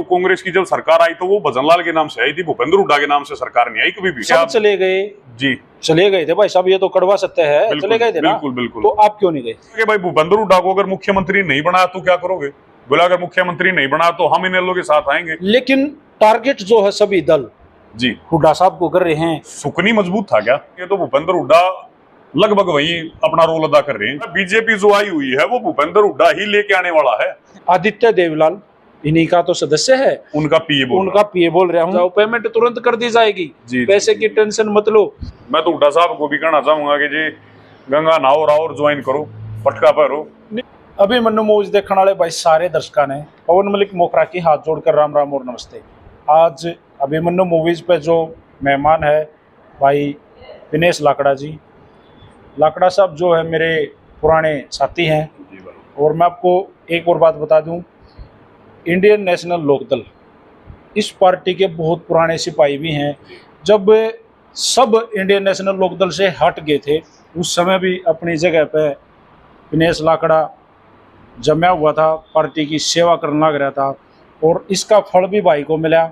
कांग्रेस की जब सरकार आई तो वो भजनलाल के नाम से आई थी, भूपेंद्र हुड्डा के नाम से सरकार नहीं आई कभी भी। सब चले गए जी, चले गए थे भाई साहब, ये तो कड़वा सत्य है, चले गए थे ना। बिल्कुल बिल्कुल। तो आप क्यों नहीं गए? कि भाई भूपेंद्र हुड्डा को अगर मुख्यमंत्री नहीं बनाया तो क्या करोगे? बोला अगर मुख्यमंत्री नहीं बना तो हम इनेलो के साथ आएंगे। लेकिन टारगेट जो है सभी दल जी हुड्डा साहब को कर रहे हैं। सुकनी मजबूत था क्या? ये तो भूपेंद्र हुड्डा लगभग वही अपना रोल अदा कर रहे हैं। बीजेपी जो आई हुई है वो भूपेंद्र हुड्डा ही लेके आने वाला है। आदित्य देवलाल इन्हीं का तो सदस्य है, उनका पीए बोल रहा हूँ। पेमेंट तुरंत कर दी जाएगी, पैसे की टेंशन मत लो। मैं तो हुड्डा साहब को भी कहना चाहूंगा कि जी गंगा नहाओ और ज्वाइन करो, पटका पहरो। अभिमन्यु मूवीज देखने वाले भाई सारे दर्शकों ने पवन मलिक मोखरा की हाथ जोड़कर राम राम और नमस्ते। आज अभिमन्यु मूवीज पे जो मेहमान है भाई दिनेश लाकड़ा जी। लाकड़ा साहब जो है मेरे पुराने साथी हैं। और मैं आपको एक और बात बता दूं, इंडियन नेशनल लोकदल इस पार्टी के बहुत पुराने सिपाही भी हैं। जब सब इंडियन नेशनल लोकदल से हट गए थे उस समय भी अपनी जगह पे दिनेश लाकड़ा जमा हुआ था, पार्टी की सेवा करने लग रहा था। और इसका फल भी भाई को मिला।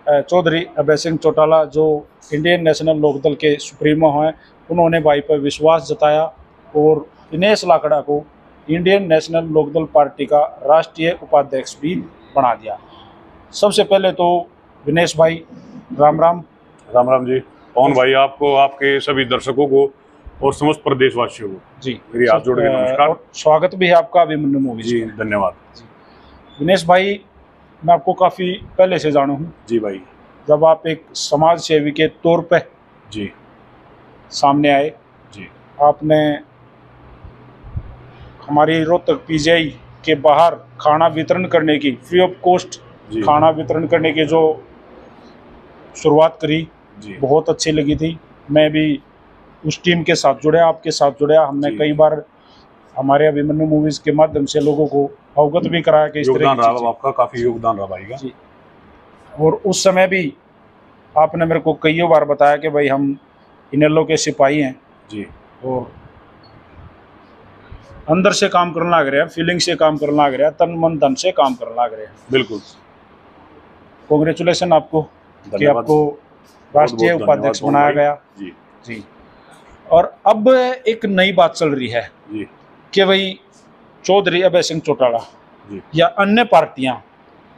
चौधरी अभय सिंह चौटाला जो इंडियन नेशनल लोकदल के सुप्रीमो हैं, उन्होंने भाई पर विश्वास जताया और दिनेश लाकड़ा को इंडियन नेशनल लोकदल पार्टी का राष्ट्रीय उपाध्यक्ष भी बना दिया। सबसे पहले तो दिनेश भाई राम राम। राम राम जी। पवन भाई आपको, आपके सभी दर्शकों को और समस्त प्रदेशवासियों को जी मेरी हाथ जोड़ के नमस्कार। स्वागत भी है आपका अभिमन्यु मूवीज जी, धन्यवाद। दिनेश भाई मैं आपको काफ़ी पहले से जाना हूँ जी भाई। जब आप एक समाज सेवी के तौर पे जी सामने आए जी, आपने हमारी रोहतक पीजीआई के बाहर खाना वितरण करने की, फ्री ऑफ कॉस्ट खाना वितरण करने की जो शुरुआत करी जी, बहुत अच्छी लगी थी। मैं भी उस टीम के साथ जुड़ा, आपके साथ जुड़ा। हमने कई बार हमारे अभिमन्यु मूवीज के माध्यम से लोगों को अवगत भी कराया कि इस तरह की चीजें। आपका काफी योगदान रहा भाई का जी। और उस समय भी आपने मेरे को कई बार बताया कि भाई हम इनेलो के सिपाही हैं जी, और अंदर से काम करने लग रहे हैं, फीलिंग से काम करने लग रहे हैं, तन मन धन से काम करने लग रहे हैं। बिल्कुल। कांग्रेचुलेशन आपको कि आपको राष्ट्रीय उपाध्यक्ष बनाया गया जी जी। और अब एक नई बात चल रही है जी कि भाई चौधरी अभय सिंह चौटाला जी या अन्य पार्टियां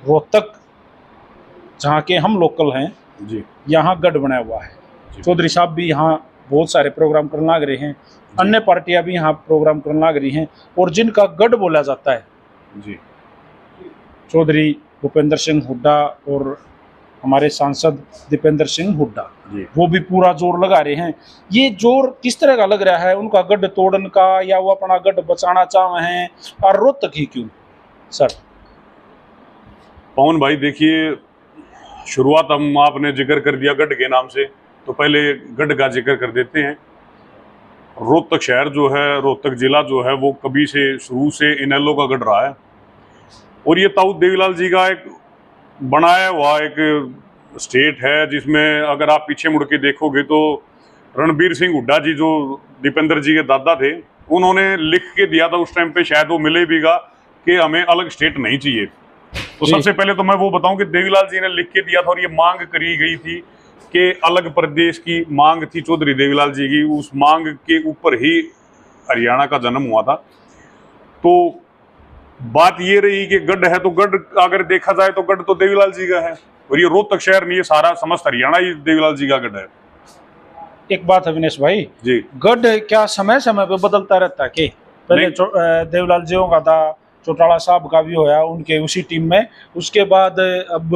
रोहतक जहाँ के हम लोकल हैं जी, यहाँ गढ़ बनाया हुआ है। चौधरी साहब भी यहाँ बहुत सारे प्रोग्राम करने लग रहे हैं, अन्य पार्टियां भी यहाँ प्रोग्राम करने लग रही हैं। और जिनका गढ़ बोला जाता है जी, चौधरी भूपेंद्र सिंह हुड्डा और हमारे सांसद दीपेंद्र सिंह हुड्डा, वो भी पूरा जोर लगा रहे हैं। ये जोर किस तरह का लग रहा है? उनका गढ़ तोड़न का या वो अपना गढ़ बचाना चाह रहे हैं? और रोहतक ही क्यों सर? पवन भाई देखिए, शुरुआत हम आपने जिक्र कर दिया गढ़ के नाम से, तो पहले गढ़ का जिक्र कर देते हैं। रोहतक शहर जो है, रोहतक जिला जो है, वो कभी से शुरू से इनेलो का गढ़ रहा है। और ये ताऊ देवीलाल जी का एक बनाया हुआ एक स्टेट है जिसमें अगर आप पीछे मुड़ के देखोगे तो रणबीर सिंह हुड्डा जी जो दीपेंद्र जी के दादा थे, उन्होंने लिख के दिया था उस टाइम पे, शायद वो मिले भीगा कि हमें अलग स्टेट नहीं चाहिए। तो सबसे पहले तो मैं वो बताऊं कि देवीलाल जी ने लिख के दिया था और ये मांग करी गई थी कि अलग प्रदेश की मांग थी चौधरी देवीलाल जी की। उस मांग के ऊपर ही हरियाणा का जन्म हुआ था। तो बात ये रही कि गढ़ है तो गढ़ अगर देखा जाए तो गढ़ तो देवीलाल जी का है, और ये रोहतक शहर नहीं, ये सारा समस्त हरियाणा ही देवीलाल जी का गढ़ है। एक बात है विनेश भाई जी, गढ़ क्या समय समय पे बदलता रहता है? कि पहले देवीलाल जी का था, चौटाला साहब का भी होया उनके उसी टीम में, उसके बाद अब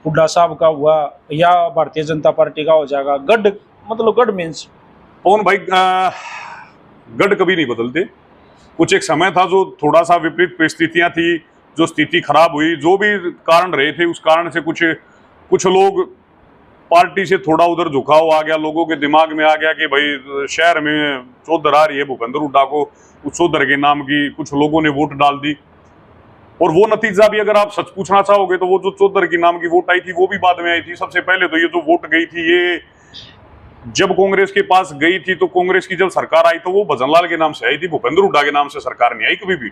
हुड्डा साहब का हुआ या भारतीय जनता पार्टी का हो जाएगा। गढ़ मतलब गढ़ मीन्स पवन भाई गढ़ कभी नहीं बदलते। कुछ एक समय था जो थोड़ा सा विपरीत परिस्थितियां थी, जो स्थिति खराब हुई, जो भी कारण रहे थे, उस कारण से कुछ लोग पार्टी से थोड़ा उधर झुकाव आ गया, लोगों के दिमाग में आ गया कि भाई शहर में चौधर आ रही है, भूपेंद्र हुड्डा को उस चौधर के नाम की कुछ लोगों ने वोट डाल दी। और वो नतीजा भी अगर आप सच पूछना चाहोगे तो वो जो चौधर की नाम की वोट आई थी वो भी बाद में आई थी। सबसे पहले तो ये जो वोट गई थी, ये जब कांग्रेस के पास गई थी तो कांग्रेस की जब सरकार आई तो वो भजनलाल के नाम से आई थी, भूपेंद्र हुड्डा के नाम से सरकार नहीं आई कभी भी।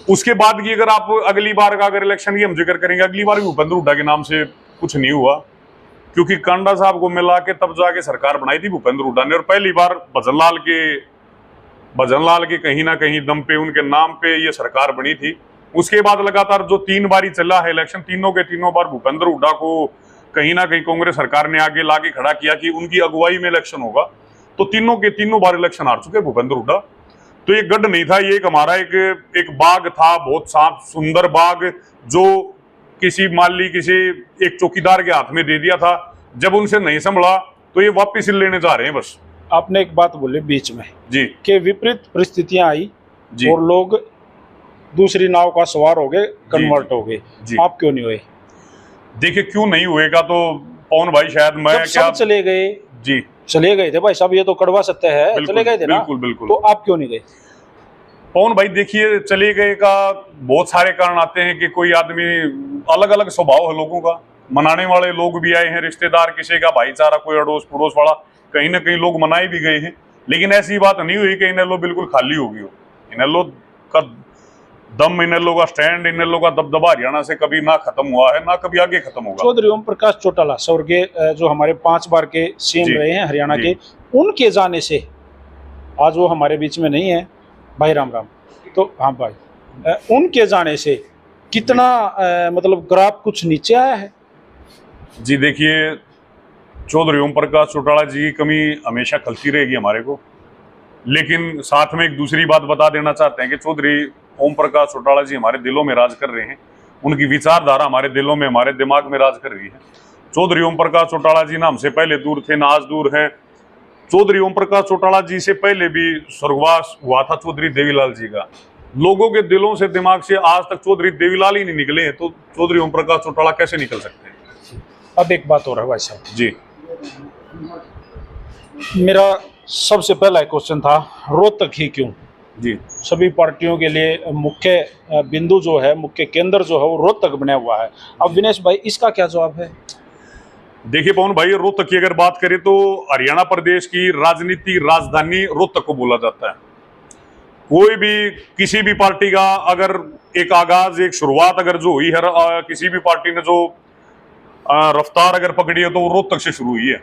उसके बाद की अगर आप अगली बार का अगर इलेक्शन की हम जिक्र करेंगे, अगली बार भी भूपेंद्र हुड्डा के नाम से कुछ नहीं हुआ, क्योंकि कांडा साहब को मिला के तब जाके सरकार बनाई थी भूपेंद्र हुड्डा ने। और पहली बार भजनलाल के कहीं ना कहीं दम पे, उनके नाम पे ये सरकार बनी थी। उसके बाद लगातार जो 3 बारी चला है इलेक्शन, तीनों के तीनों बार भूपेंद्र हुड्डा को कहीं ना कहीं कांग्रेस सरकार ने आगे लाके खड़ा किया कि उनकी अगुवाई में इलेक्शन होगा। तो तीनों के तीनों बार इलेक्शन हार चुके भूपेंद्र हुड्डा। तो ये गढ़ नहीं था, ये एक हमारा एक बाग था, बहुत साफ सुंदर बाग, जो किसी माली किसी एक चौकीदार के हाथ में दे दिया था। जब उनसे नहीं संभला तो ये वापिस लेने जा रहे हैं बस। आपने एक बात बोली बीच में जी कि विपरीत परिस्थितियां आई जी, और लोग दूसरी नाव का सवार हो गए, कन्वर्ट हो गए। आप क्यों नहीं हुए? देखिए क्यों नहीं हुएगा तो पवन भाई शायद मैं जब सब चले गए जी चले गए थे भाई साहब, ये तो कड़वा सत्य है, चले गए थे ना। बिल्कुल बिल्कुल। तो आप क्यों नहीं गए? पवन भाई देखिए, चले गए का बहुत सारे कारण आते हैं कि कोई आदमी, अलग अलग स्वभाव है लोगों का। मनाने वाले लोग भी आए हैं, रिश्तेदार, किसी का भाईचारा, कोई अड़ोस पड़ोस वाला, कहीं ना कहीं लोग मनाए भी गए हैं। लेकिन ऐसी बात नहीं हुई कि इनेलो बिल्कुल खाली हो गई हो। इनेलो का दम, इनेलो का स्टैंड, इनेलो का दबदबा हरियाणा से कभी ना खत्म हुआ है, ना कभी आगे खत्म होगा। चौधरी ओम प्रकाश चौटाला स्वर्गीय जो हमारे 5 बार के सीएम रहे हैं हरियाणा के, उनके जाने से आज वो हमारे बीच में नहीं है भाई। राम राम। तो हाँ भाई, उनके जाने से कितना मतलब ग्राफ कुछ नीचे आया है? जी देखिए, चौधरी ओम प्रकाश चौटाला जी की कमी हमेशा खलती रहेगी हमारे को। लेकिन साथ में एक दूसरी बात बता देना चाहते हैं कि चौधरी ओम प्रकाश चौटाला जी हमारे दिलों में राज कर रहे हैं। उनकी विचारधारा हमारे दिलों में, हमारे दिमाग में राज कर रही है। चौधरी ओम प्रकाश चौटाला जी ना हमसे पहले दूर थे, ना आज दूर हैं। चौधरी ओम प्रकाश चौटाला जी से पहले भी स्वर्गवास हुआ था चौधरी देवीलाल जी का। लोगों के दिलों से, दिमाग से आज तक चौधरी देवीलाल ही नहीं निकले हैं, तो चौधरी ओम प्रकाश चौटाला कैसे निकल सकते हैं? अब एक बात हो रहा है भाई साहब जी, मेरा सबसे पहला क्वेश्चन था, रोहतक ही क्यों? जी सभी पार्टियों के लिए मुख्य बिंदु जो है, मुख्य केंद्र जो है वो रोहतक बना हुआ है। अब विनेश भाई इसका क्या जवाब है? देखिए पवन भाई, रोहतक की अगर बात करें तो हरियाणा प्रदेश की राजनीति राजधानी रोहतक को बोला जाता है। कोई भी किसी भी पार्टी का अगर एक आगाज, एक शुरुआत अगर जो हुई है, किसी भी पार्टी ने जो रफ्तार अगर पकड़ी है तो वो रोहतक से शुरू हुई है।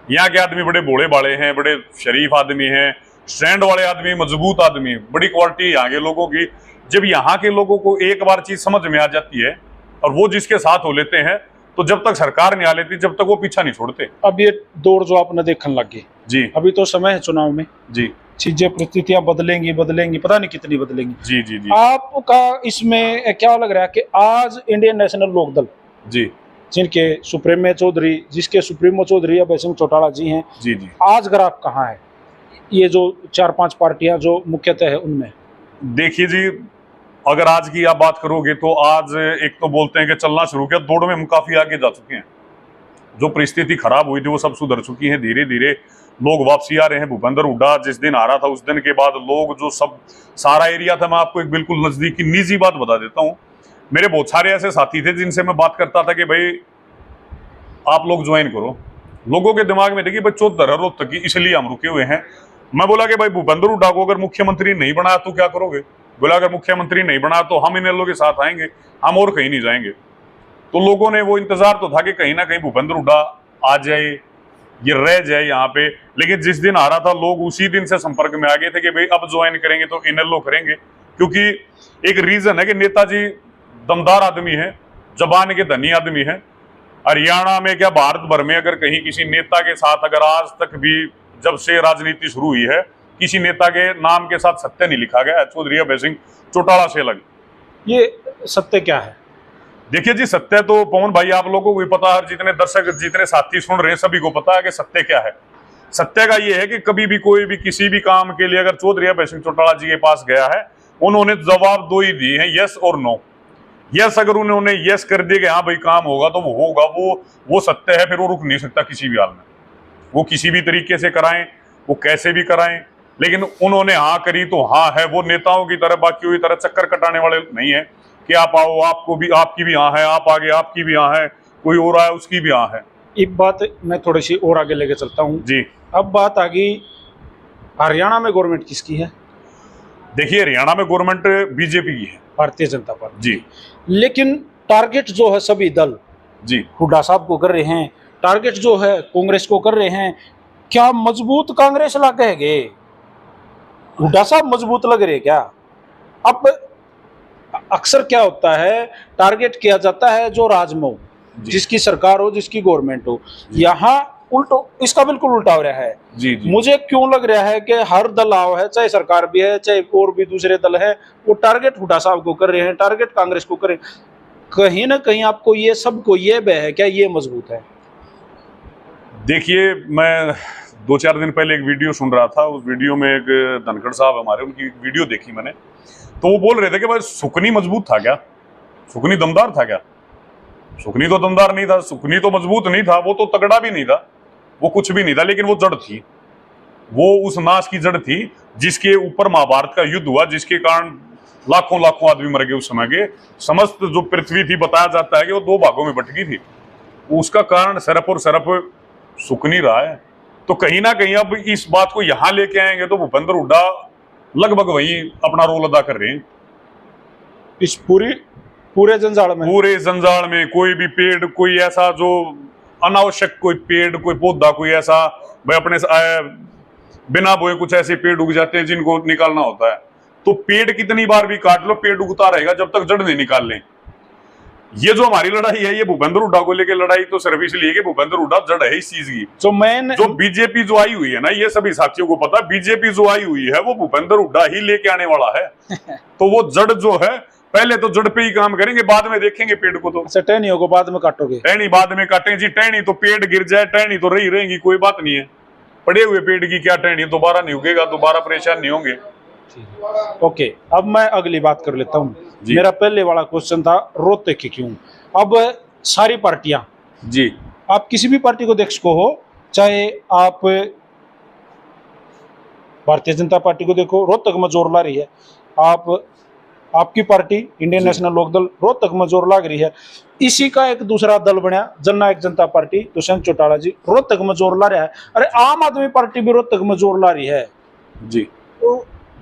यहाँ के आदमी बड़े भोले भाले हैं, बड़े शरीफ आदमी हैं, स्टैंड वाले आदमी, मजबूत आदमी, बड़ी क्वालिटी यहाँ के लोगों की। जब यहाँ के लोगों को एक बार चीज समझ में आ जाती है और वो जिसके साथ हो लेते हैं, तो जब तक सरकार नहीं आ लेती, जब तक वो पीछा नहीं छोड़ते। अब ये दौर जो आपने देखने लग गए जी, अभी तो समय है चुनाव में जी, चीजें परिस्थितियां बदलेंगी, पता नहीं कितनी बदलेंगी। जी जी जी आपका इसमें क्या लग रहा है कि आज इंडियन नेशनल लोकदल, जी जिनके सुप्रीमो चौधरी, जिसके सुप्रीमो चौधरी अभय सिंह चौटाला जी हैं, जी जी, आज ग्राफ कहाँ है? ये जो 4-5 पार्टियां जो मुख्यतः है उनमें देखिए जी, अगर आज की आप बात करोगे तो आज एक तो बोलते हैं कि चलना शुरू किया, दौड़ में हम काफी आगे जा चुके हैं। जो परिस्थिति खराब हुई थी वो सब सुधर चुकी है। धीरे धीरे लोग वापसी आ रहे हैं। भूपेंद्र हुड्डा जिस दिन आ रहा था, उस दिन के बाद लोग जो सब सारा एरिया था, मैं आपको एक बिल्कुल नजदीक की निजी बात बता देता हूँ। मेरे बहुत सारे ऐसे साथी थे जिनसे मैं बात करता था कि भाई आप लोग ज्वाइन करो। लोगों के दिमाग में देखिए, भाई 14 रोहतक की, इसलिए हम रुके हुए हैं। मैं बोला कि भाई भूपेंद्र हुड्डा को अगर मुख्यमंत्री नहीं बनाया तो क्या करोगे? बोला अगर मुख्यमंत्री नहीं बनाया तो हम इनेलो के साथ आएंगे, हम और कहीं नहीं जाएंगे। तो लोगों ने वो इंतजार तो था कि कहीं ना कहीं भूपेंद्र हुड्डा आ जाए, ये रह जाए यहाँ पे। लेकिन जिस दिन आ रहा था, लोग उसी दिन से संपर्क में आ गए थे कि भाई अब ज्वाइन करेंगे तो इनेलो करेंगे। क्योंकि एक रीजन है कि नेताजी दमदार आदमी है, जबान के धनी आदमी है। हरियाणा में क्या भारत भर में अगर कहीं किसी नेता के साथ अगर आज तक भी, जब से राजनीति शुरू हुई है, किसी नेता के नाम के साथ सत्य नहीं लिखा गया, चौधरी अभय सिंह चौटाला से अलग। ये सत्य क्या है? देखिए जी, सत्य तो पवन भाई आप लोगों को भी पता है, जितने दर्शक, जितने साथी सुन रहे हैं, सभी को पता है कि सत्य क्या है। सत्य का ये है कि कभी भी कोई भी किसी भी काम के लिए अगर चौधरी अभय सिंह चौटाला जी के पास गया है, उन्होंने जवाब दो ही दिए हैं, यस और नो। यस अगर उन्होंने यस कर दिया कि हाँ भाई काम होगा तो वो होगा, वो सत्य है, फिर वो रुक नहीं सकता किसी भी हाल में। वो किसी भी तरीके से कराएं, वो कैसे भी कराएं, लेकिन उन्होंने हाँ करी तो हाँ है। वो नेताओं की तरह, बाकी की तरह चक्कर कटाने वाले नहीं है कि आप आओ, आपको भी, आपकी भी हाँ है, आप आगे, आपकी भी हाँ है, कोई और आया उसकी भी हाँ है। एक बात मैं थोड़ी सी और आगे लेके चलता हूँ जी। अब बात आ गई, हरियाणा में गवर्नमेंट किसकी है? देखिए हरियाणा में गवर्नमेंट बीजेपी की है, भारतीय जनता पार्टी जी लेकिन टारगेट जो है सभी दल जी। हुड्डा साहब को कर रहे हैं, टारगेट जो है कांग्रेस को कर रहे हैं। क्या मजबूत कांग्रेस ला कहेंगे? हुड्डा साहब मजबूत लग रहे क्या? अब अक्सर क्या होता है, टारगेट किया जाता है जो राज में हो, जिसकी सरकार हो, जिसकी गवर्नमेंट हो। यहाँ उल्टो, इसका बिल्कुल उल्टा हो रहा है। जी जी। मुझे क्यों लग रहा है कि हर दल आओ है, चाहे सरकार भी है, चाहे और भी दूसरे दल है, वो टारगेट हुड्डा साहब को कर रहे हैं, टारगेट कांग्रेस को कर रहे हैं। कहीं ना कहीं आपको ये सबको ये बह है क्या, ये मजबूत है? देखिए मैं 2-4 दिन पहले एक वीडियो सुन रहा था, उस वीडियो में एक धनखड़ साहब हमारे, उनकी वीडियो देखी मैंने, तो वो बोल रहे थे कि भाई सुकनी मजबूत था क्या, सुकनी दमदार था क्या? सुकनी तो दमदार नहीं था, सुकनी तो मजबूत नहीं था, वो तो तगड़ा भी नहीं था, वो कुछ भी नहीं था, लेकिन वो जड़ थी, वो उस नाश की जड़ थी जिसके ऊपर महाभारत का युद्ध हुआ, जिसके कारण लाखों लाखों आदमी मर गए। उस समय के समस्त जो पृथ्वी थी, बताया जाता है कि वो 2 भागों में बट गई थी। उसका कारण सिर्फ और सिर्फ सुकनी रहा है। तो कहीं ना कहीं अब इस बात को यहां लेके आएंगे तो भूपेंद्र हुड्डा लगभग वही अपना रोल अदा कर रहे हैं इस पूरे जंजाल में। कोई भी पेड़, कोई ऐसा जो अनावश्यक, कोई पेड़, कोई पौधा, कोई ऐसा भाई अपने बिना बोए कुछ ऐसे पेड़ उग जाते हैं जिनको निकालना होता है। तो पेड़ कितनी बार भी काट लो, पेड़ उगता रहेगा जब तक जड़ नहीं निकाल लें। ये जो हमारी लड़ाई है, ये भूपेंद्र हुड्डा को लेकर लड़ाई तो सिर्फ इसलिए कि भूपेंद्र हुड्डा जड़ है इस चीज की। जो बीजेपी जो आई हुई है ना, ये सभी साथियों को पता, बीजेपी जो आई हुई है वो भूपेंद्र हुड्डा ही लेके आने वाला है। तो वो जड़ जो है, पहले तो जड़ पे ही काम करेंगे, बाद में देखेंगे पेड़ को। तो टहनियों को बाद में काटोगे? टहनी बाद में काटेंगे जी, टहनी तो पेड़ गिर जाए, टहनी तो रही रहेंगी, कोई बात नहीं है। पड़े हुए पेड़ की क्या टहनी, दोबारा नहीं उगेगा, दोबारा परेशान नहीं होंगे। ओके, अब मैं अगली बात कर लेता हूँ। मेरा पहले वाला क्वेश्चन था रोहतक की क्यों। अब सारी पार्टियां जी, आप किसी भी पार्टी को देख सको हो, चाहे आप भारतीय जनता पार्टी को देखो, रोहतक में जोर ला रही है। आपकी party Indian National Lokdal Rohtak में जोर लाग रही है। इसी का एक दूसरा दल बनया जननायक जनता पार्टी, दुष्यंत चौटाला जी रोहतक में जोर ला रहा है। अरे आम आदमी पार्टी भी रोहतक में जोर ला रही है जी। तो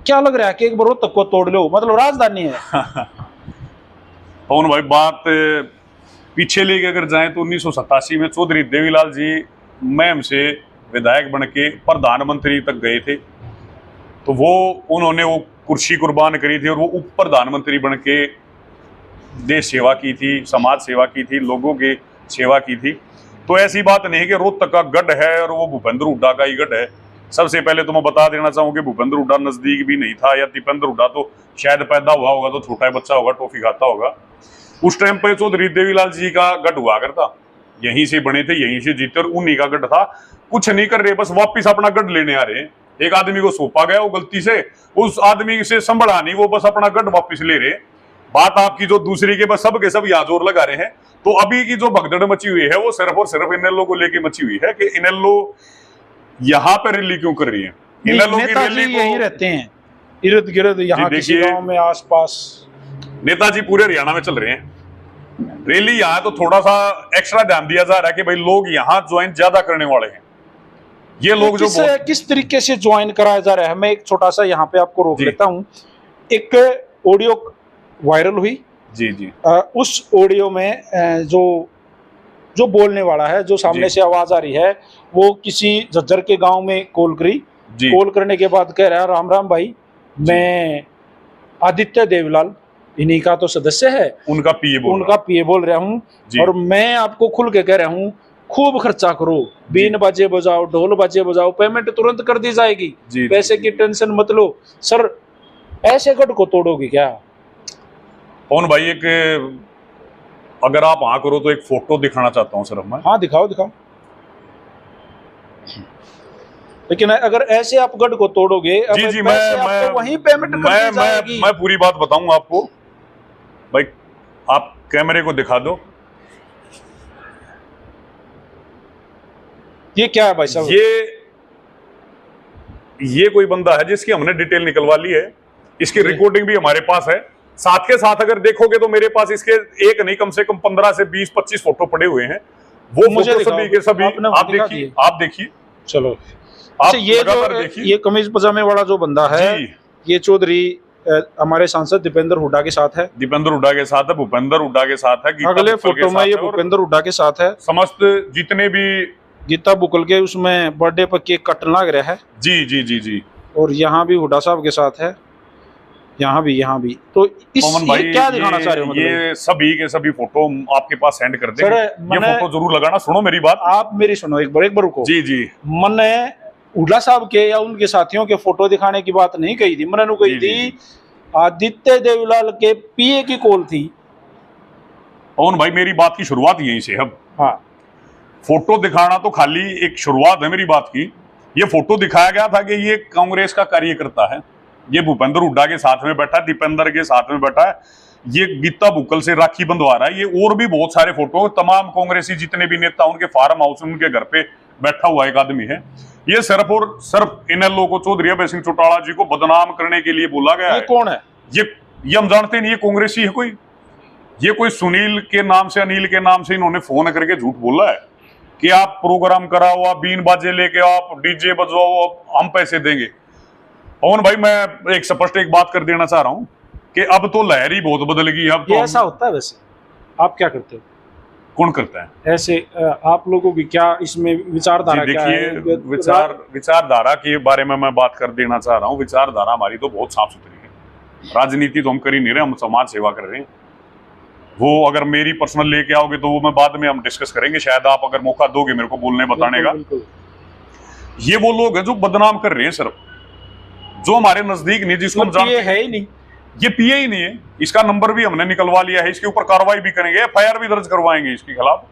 क्या लग रहा है कि एक बार रोहतक को तोड़ लो, मतलब राजधानी है। पवन भाई, बात पीछे लेके अगर जाएं तो 1987 में चौधरी देवीलाल जी मैम से विधायक बन के प्रधानमंत्री तक गए थे। तो उन्होंने वो कुर्सी कुर्बान करी थी और वो उप प्रधानमंत्री बन के देश सेवा की थी, समाज सेवा की थी, लोगों की सेवा की थी। तो ऐसी बात नहीं कि रोहतक का गढ़ है और वो भूपेंद्र हुड्डा का ही गढ़ है। सबसे पहले तो मैं बता देना चाहूंगा कि भूपेंद्र हुड्डा नजदीक भी नहीं था, या दीपेंद्र हुड्डा तो शायद पैदा हुआ होगा तो छोटा बच्चा होगा, टॉफी खाता होगा। उस टाइम पे चौधरी देवीलाल जी का गढ़ हुआ करता, यहीं से बने थे, यहीं से जीते, और उन्हीं का गढ़ था। कुछ नहीं कर रहे, बस वापिस अपना गढ़ लेने आ रहे हैं। एक आदमी को सौंपा गया, वो गलती से उस आदमी से संभला नहीं, वो बस अपना गढ़ वापिस ले रहे। बात आपकी जो दूसरी के बस सब के सब यहाँ जोर लगा रहे हैं। तो अभी की जो भगदड़ मची हुई है वो सिर्फ और सिर्फ इनेलो को लेके मची हुई है कि इनेलो यहाँ पे रैली क्यों कर रही है। इनेलो की रैली को यहीं रहते हैं इर्द गिर्द, यहाँ किसी गांव में आसपास। नेताजी पूरे हरियाणा में चल रहे हैं रैली, यहाँ तो थोड़ा सा एक्स्ट्रा ध्यान दिया जा रहा है कि भाई लोग यहाँ ज्वाइन ज्यादा करने वाले हैं। ये लोग जो किस तरीके से ज्वाइन कराया जा रहा है, मैं एक छोटा सा यहाँ पे आपको रोक लेता हूँ। एक ऑडियो वायरल हुई जी जी। उस ऑडियो में जो बोलने वाला है, जो सामने से आवाज आ रही है, वो किसी झज्जर के गांव में कॉल करी। कॉल करने के बाद कह रहा है, राम राम भाई, मैं आदित्य देवलाल इन्हीं का तो सदस्य है, उनका पीए बोल रहा हूँ, और मैं आपको खुल के कह रहा हूँ खूब खर्चा करो, बीन बाजे बजाओ, ढोल बाजे बजाओ, पेमेंट तुरंत कर दी जाएगी, पैसे की टेंशन मत लो। सर ऐसे गढ़ को तोड़ोगे क्या? कौन भाई, एक अगर आप हाँ करो तो एक फोटो दिखाना चाहता हूँ सर मैं। हाँ दिखाओ दिखाओ। लेकिन अगर ऐसे आप गढ़ को तोड़ोगे, जी जी, मैं वहीं पेमेंट कर दी जाएगी। मैं पूरी बात बताऊंगा आपको भाई, आप कैमरे को दिखा दो। ये क्या है भाई साहब? ये कोई बंदा है जिसकी हमने डिटेल निकलवा ली है, इसकी रिकॉर्डिंग भी हमारे पास है। साथ के साथ अगर देखोगे तो मेरे पास इसके एक नहीं कम से कम 15 से 20-25 फोटो पड़े हुए हैं। वो फोटो सभी के सभी आप देखिए। चलो, ये जो ये कमीज पजामे वाला जो बंदा है, ये चौधरी हमारे सांसद दीपेंद्र हुड्डा के साथ है। दीपेंद्र हुड्डा के साथ है, भूपेंद्र हुड्डा के साथ है, गीता अगले बुक्कल के फोटो में साथ ये है, और भूपेंद्र हुड्डा के साथ है। समस्त जितने भी गीता बुक्कल के उसमें बर्थडे पर केक कट लग रहा है। जी जी जी जी। और यहाँ भी हुड्डा साहब के साथ है, यहाँ भी। तो इस पवन ये भाई क्या दिखाना चाह रहे हो? मतलब ये सभी के सभी फोटो आपके पास सेंड कर देंगे। सर, ये मैंने- फोटो जरूर लगाना। सुनो मेरी बात, आप मेरी सुनो एक बार रुको। जी जी मैंने हुड्डा साहब के या उनके साथियों के फोटो दिखाने की बात नहीं कही थी। मैंने कही जी, थी आदित्य देवलाल के पीए की कॉल थी। पवन भाई मेरी बात की शुरुआत यहीं से। अब हाँ, फोटो दिखाना तो खाली एक शुरुआत है मेरी बात की। ये फोटो दिखाया गया था कि ये कांग्रेस का कार्यकर्ता है, ये भूपेंद्र हुड्डा के साथ में बैठा है, दीपेंद्र के साथ में बैठा है, ये गीता बुक्कल से राखी बंधवा रहा है। ये और भी बहुत सारे फोटो, तमाम कांग्रेसी जितने भी नेता उनके फार्म हाउस उनके घर पे बैठा हुआ एक आदमी है। ये सिर्फ और सिर्फ इनेलो को, चौधरी अभय सिंह चौटाला जी को बदनाम करने के लिए बोला गया ये है। कौन है? ये हम जानते नहीं, ये कांग्रेसी है कोई। ये कोई सुनील के नाम से, अनिल के नाम से इन्होंने फोन करके झूठ बोला है कि आप प्रोग्राम कराओ, आप बीन बाजे लेके आओ, आप डीजे बजवाओ, हम पैसे देंगे। पवन भाई मैं एक स्पष्ट एक बात कर देना चाह रहा हूं कि अब तो लहर ही बहुत बदल गई। अब ये तो ऐसा होता है? वैसे आप क्या करते हो? कौन करता है ऐसे आप लोगों की क्या इसमें विचारधारा क्या है? देखिए, विचारधारा के बारे में मैं बात कर देना चाह रहा हूँ। विचारधारा हमारी तो बहुत साफ सुथरी है। राजनीति तो हम कर ही नहीं रहे, हम समाज सेवा कर रहे हैं। वो अगर मेरी पर्सनल लेके आओगे तो वो मैं बाद में हम डिस्कस करेंगे, शायद आप अगर मौका दोगे मेरे को बोलने बताने का। ये वो लोग हैं जो बदनाम कर रहे हैं सिर्फ, जो हमारे नजदीक नहीं, जिसको हम जानते है ही नहीं। ये पीए ही नहीं है। इसका नंबर भी हमने निकलवा लिया है, इसके ऊपर कार्रवाई भी करेंगे, एफआईआर भी दर्ज करवाएंगे इसके खिलाफ।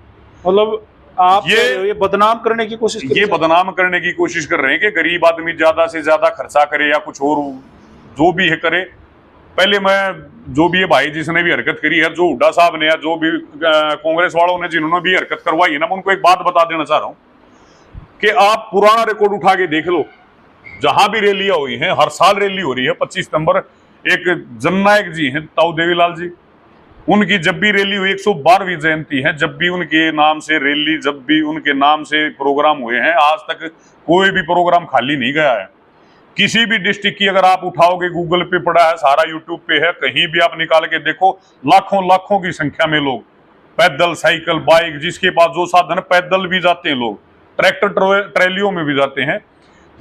मतलब आप ये- ये बदनाम करने की कोशिश कर ये बदनाम करने की कोशिश कर रहे हैं कि गरीब आदमी ज्यादा से ज्यादा खर्चा करे या कुछ और जो भी है करे। पहले मैं जो भी ये भाई जिसने भी हरकत करी है, जो हुड्डा साहब ने या जो भी कांग्रेस वालों ने जिन्होंने भी हरकत करवाई है ना, मैं उनको एक बात बता देना चाह रहा हूं कि आप पुराना रिकॉर्ड उठा के देख लो। जहां भी रैलियां हुई हैं, हर साल रैली हो रही है। 25 सितंबर एक जननायक जी हैं ताऊ देवीलाल जी, उनकी जब भी रैली हुई, 112वीं जयंती है, जब भी उनके नाम से रैली, जब भी उनके नाम से प्रोग्राम हुए हैं, आज तक कोई भी प्रोग्राम खाली नहीं गया है। किसी भी डिस्ट्रिक्ट की अगर आप उठाओगे, गूगल पे पड़ा है, सारा यूट्यूब पे है, कहीं भी आप निकाल के देखो, लाखों लाखों की संख्या में लोग पैदल, साइकिल, बाइक, जिसके पास जो साधन है, पैदल भी जाते हैं लोग, ट्रैक्टर ट्रैलियों में भी जाते हैं।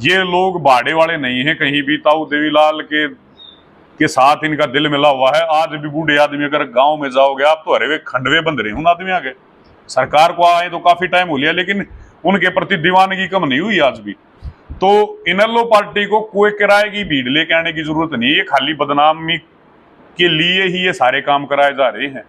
ये लोग भाड़े वाले नहीं है कहीं भी। ताऊ देवीलाल के साथ इनका दिल मिला हुआ है। आज भी बूढ़े आदमी अगर गांव में जाओगे आप तो हरे खंडवे बंध रहे उन आदमी आगे। सरकार को आए तो काफी टाइम हो लिया, लेकिन उनके प्रति दीवानगी कम नहीं हुई आज भी। तो इनेलो पार्टी को कोई किराए की भीड़ लेके आने की जरूरत नहीं है। ये खाली बदनामी के लिए ही ये सारे काम कराए जा रहे हैं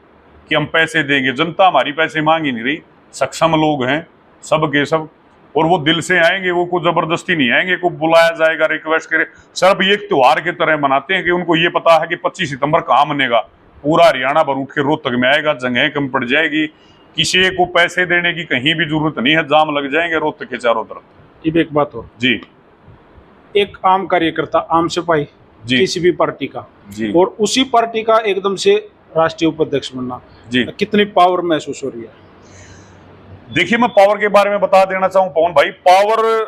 कि हम पैसे देंगे। जनता हमारी पैसे मांग ही नहीं रही, सक्षम लोग हैं सब के सब, और वो दिल से आएंगे, वो कोई जबरदस्ती नहीं आएंगे, को बुलाया जाएगा, रिक्वेस्ट करे। सर ये एक त्योहार के तरह मनाते हैं कि उनको ये पता है कि 25 सितंबर कहाँ मनेगा। पूरा हरियाणा भर उठ के रोहतक में आएगा, जगह कम पड़ जाएगी, किसी को पैसे देने की कहीं भी जरूरत नहीं है, जाम लग जाएंगे रोहतक के चारों तरफ। अब एक बात हो जी, एक आम कार्यकर्ता, आम सिपाही जी, किसी भी पार्टी का, जी, और उसी पार्टी का एकदम से राष्ट्रीय उपाध्यक्ष बनना, जी। कितनी पावर महसूस हो रही है? देखिए, मैं पावर के बारे में बता देना चाहूं पवन भाई, पावर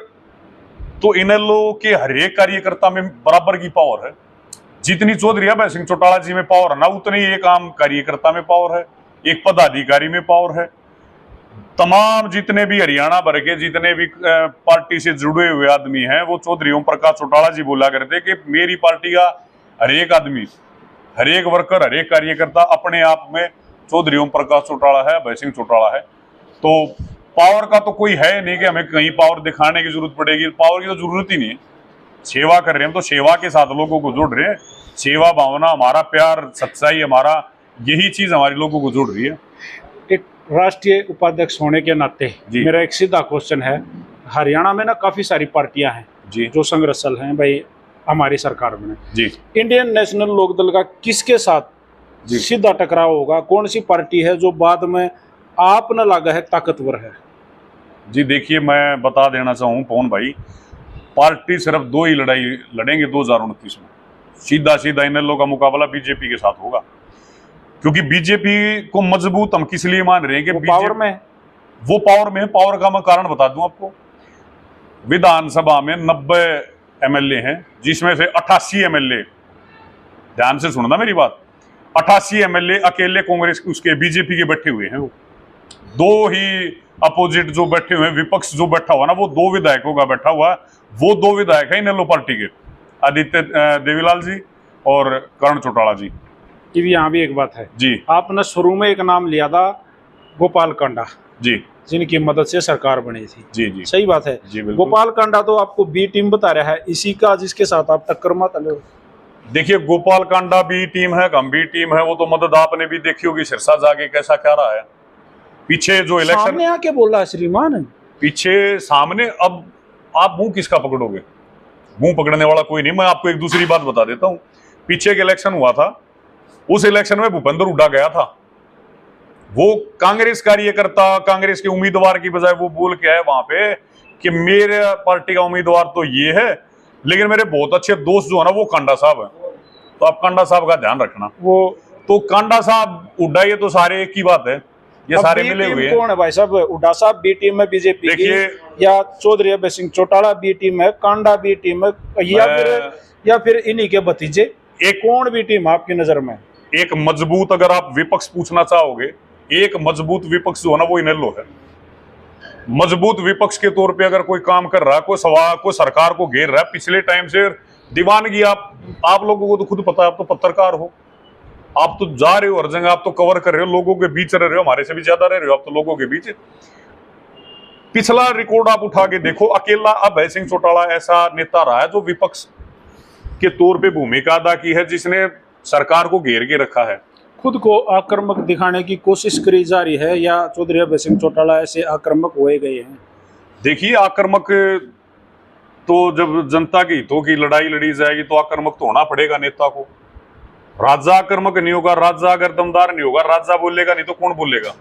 तो इनेलो के हर एक कार्यकर्ता में बराबर की पावर है। जितनी चौधरी अभय सिंह चौटाला जी में पावर है ना, उतनी एक आम कार्यकर्ता में पावर है, एक पदाधिकारी में पावर है। तमाम जितने भी हरियाणा भर के जितने भी पार्टी से जुड़े हुए आदमी हैं, वो चौधरी ओम प्रकाश चौटाला जी बोला करते कि मेरी पार्टी का हर एक आदमी, हर एक वर्कर, हर एक कार्यकर्ता अपने आप में चौधरी ओम प्रकाश चौटाला है, अभय सिंह चौटाला है। तो पावर का तो कोई है नहीं कि हमें कहीं पावर दिखाने की जरूरत पड़ेगी। पावर की तो जरूरत ही नहीं है। सेवा कर रहे हैं हम तो सेवा के साथ लोगों को जोड़ रहे हैं। सेवा भावना, हमारा प्यार, सच्चाई, हमारा यही चीज हमारे लोगों को जोड़ रही है। एक राष्ट्रीय उपाध्यक्ष होने के नाते जी। मेरा एक सीधा क्वेश्चन है, हरियाणा में ना काफी सारी पार्टियां हैं जी, जो संघर्षल हैं भाई हमारी सरकार में। जी, इंडियन नेशनल लोकदल का किसके साथ जी। सीधा टकराव होगा? कौन सी पार्टी है जो बाद में आप न लगा है ताकतवर है? जी देखिए, मैं बता देना चाहूँ पवन भाई, पार्टी सिर्फ दो ही लड़ाई लड़ेंगे 2029 में। सीधा सीधा इनेलो का मुकाबला बीजेपी के साथ होगा, क्योंकि बीजेपी को मजबूत हम किस लिए मान रहे हैं कि पावर में वो पावर में है। पावर का मैं कारण बता दूं आपको, विधानसभा में 90 एमएलए हैं, जिसमें से 88 एमएलए ध्यान से सुनना मेरी बात। 88 एमएलए अकेले कांग्रेस उसके बीजेपी के बैठे हुए हैं। वो दो ही अपोजिट जो बैठे हुए हैं, विपक्ष जो बैठा हुआ ना, वो 2 विधायकों का बैठा हुआ है। वो 2 विधायक है इनेलो पार्टी के, आदित्य देवीलाल जी और कर्ण चौटाला जी। कि यहाँ भी एक बात है जी आपने शुरू में एक नाम लिया था गोपाल कांडा जी जिनकी मदद से सरकार बनी थी। जी जी सही बात है। जी बिल्कुल। गोपाल कांडा तो आपको बी टीम बता रहा है, इसी का जिसके साथ आप टक्कर मत लो। देखिए गोपाल कांडा बी टीम है, हम बी टीम है, वो तो मदद आपने भी देखी होगी सिरसा जाके कैसा क्या रहा है। पीछे जो इलेक्शन सामने आके बोला है श्रीमान, पीछे सामने। अब आप मुंह किसका पकड़ोगे? मुंह पकड़ने वाला कोई नहीं। मैं आपको एक दूसरी बात बता देता हूं। पीछे एक इलेक्शन हुआ था, उस इलेक्शन में भूपेंद्र हुड्डा गया था। वो कांग्रेस कार्यकर्ता, कांग्रेस के उम्मीदवार की बजाय वो बोल के आए वहां पे कि मेरे पार्टी का उम्मीदवार तो ये है, लेकिन मेरे बहुत अच्छे दोस्त जो है ना वो कांडा साहब है। तो आप कांडा साहब का ध्यान रखना। वो तो कांडा साहब हुड्डा ये तो सारे एक ही बात है, ये सारे मिले हुए हैं। कौन है भाई साहब? हुड्डा साहब बी टीम है बीजेपी की, देखिए या चौधरी अभय सिंह चौटाला बी टीम है, कांडा बी टीम है, या फिर इन्हीं के भतीजे? एक कौन बी टीम है आपकी नजर में? एक मजबूत, अगर आप विपक्ष पूछना चाहोगे, एक मजबूत विपक्ष जो है ना वो इनेलो है। मजबूत विपक्ष के तौर पे अगर कोई काम कर रहा है, कोई सवाल, कोई सरकार को घेर रहा है पिछले टाइम से दीवानगी, आप लोगों को तो खुद पता है, आप तो पत्रकार हो, आप तो जा रहे हो हर जगह, आप तो कवर कर रहे हो, लोगों के बीच रह रहे हो, हमारे से भी ज्यादा रह रहे हो आप तो लोगों के बीच। पिछला रिकॉर्ड आप उठा के देखो, अकेला अभय सिंह चौटाला ऐसा नेता रहा है जो विपक्ष के तौर पे भूमिका अदा की है, जिसने सरकार को घेर के रखा है। खुद को आक्रामक दिखाने की कोशिश करी जा रही है, या चौधरी अभय सिंह चौटाला ऐसे आक्रामक हुए गए हैं? देखिए आक्रामक तो जब जनता के हितों की लड़ाई लड़ी जाएगी तो आक्रामक तो होना पड़ेगा नेता को। राजा आक्रामक नहीं होगा, राजा अगर दमदार नहीं होगा, राजा बोलेगा नहीं तो कौन बोलेगा?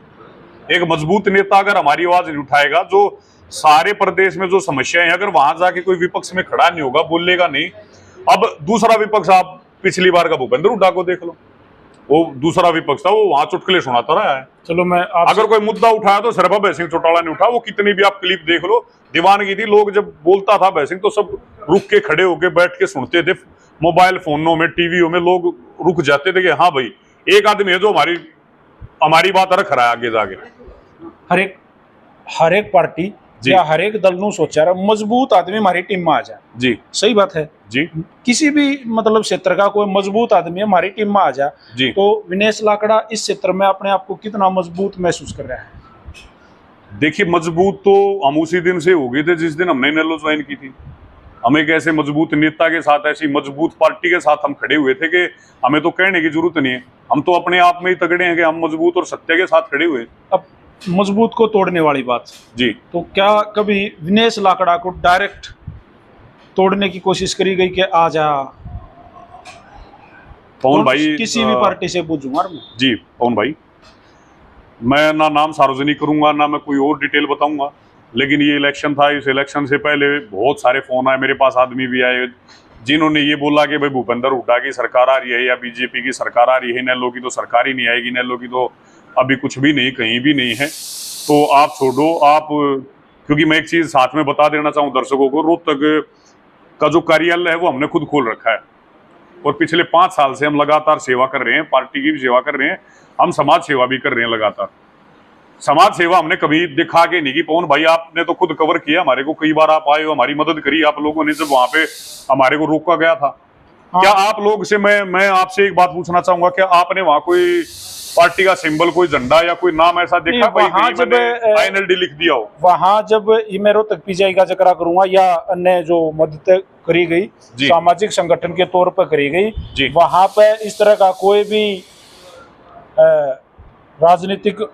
एक मजबूत नेता अगर हमारी आवाज नहीं उठाएगा, जो सारे प्रदेश में जो समस्याएं हैं, अगर वहां जाके कोई विपक्ष में खड़ा नहीं होगा, बोलेगा नहीं। अब दूसरा विपक्ष आप पिछली बार का भूपेंद्र हुड्डा को देख लो, वो दूसरा विपक्ष था, वो वहां चुटकुले सुनाता रहा है। चलो मैं अगर कोई मुद्दा उठाया तो सिर्फ अभय सिंह चौटाला ने उठाया। वो कितनी भी आप क्लिप देख लो, दीवानगी थी। लोग जब बोलता था अभय सिंह तो सब रुक के खड़े होके बैठ के सुनते थे। मोबाइल फोनों में, टीवीओ में लोग रुक जाते थे कि हाँ भाई एक आदमी है जो हमारी बात रख रहा है आगे जाके। हर एक पार्टी या हर एक दल नु सोचा रहा मजबूत आदमी हमारी टीम में आ जाए। जी सही बात है जी। किसी भी मतलब क्षेत्र का कोई मजबूत आदमी हमारी टीम में आ जाए जी। तो विनेश लाकड़ा इस क्षेत्र में अपने आप को कितना मजबूत महसूस कर रहा है? देखिए मजबूत तो हम उसी दिन से हो गए थे जिस दिन हमने इनेलो ज्वाइन की थी। हम एक ऐसे मजबूत नेता के साथ, ऐसी मजबूत पार्टी के साथ हम खड़े हुए थे कि हमें तो कहने की जरूरत नहीं है। हम तो अपने आप में ही तगड़े हैं कि हम मजबूत और सत्य के साथ खड़े हुए। अब मजबूत को तोड़ने वाली बात जी, तो क्या कभी विनेश लाकड़ा को डायरेक्ट तोड़ने की कोशिश करी गई कि आ जा पवन भाई? किसी भी पार्टी से पूछूंगा जी पवन भाई, मैं ना नाम सार्वजनिक करूंगा ना मैं कोई और डिटेल बताऊंगा, लेकिन ये इलेक्शन था। इस इलेक्शन से पहले बहुत सारे फोन आए मेरे पास, आदमी भी आए जिन्होंने ये बोला कि भाई भूपेंद्र हुड्डा की सरकार आ रही है या बीजेपी की सरकार आ रही है, इनेलो की तो सरकार ही नहीं आएगी, इनेलो की तो अभी कुछ भी नहीं, कहीं भी नहीं है। तो आप छोड़ो, आप, क्योंकि मैं एक चीज साथ में बता देना चाहूँ दर्शकों को, रोहतक का जो कार्यालय है वो हमने खुद खोल रखा है और पिछले 5 साल से हम लगातार सेवा कर रहे हैं, पार्टी की भी सेवा कर रहे हैं, हम समाज सेवा भी कर रहे हैं लगातार। समाज सेवा हमने कभी दिखा के नहीं की। पवन भाई आपने तो खुद कवर किया, हमारे को कई बार आप आए हो, हमारी मदद करी आप लोगों ने जब वहां पे हमारे को रोका गया था। हाँ। क्या आप लोग से मैं आपसे एक बात पूछना चाहूंगा, क्या आपने वहां कोई पार्टी का सिंबल, कोई झंडा या कोई नाम ऐसा देखा भाई जब INLD लिख दिया हो? वहां जब मैं रोहतक PGI का जिक्र करूंगा या अन्य जो मदद करी गई सामाजिक संगठन के तौर पर करी गई, वहां पे इस तरह का कोई भी राजनीतिक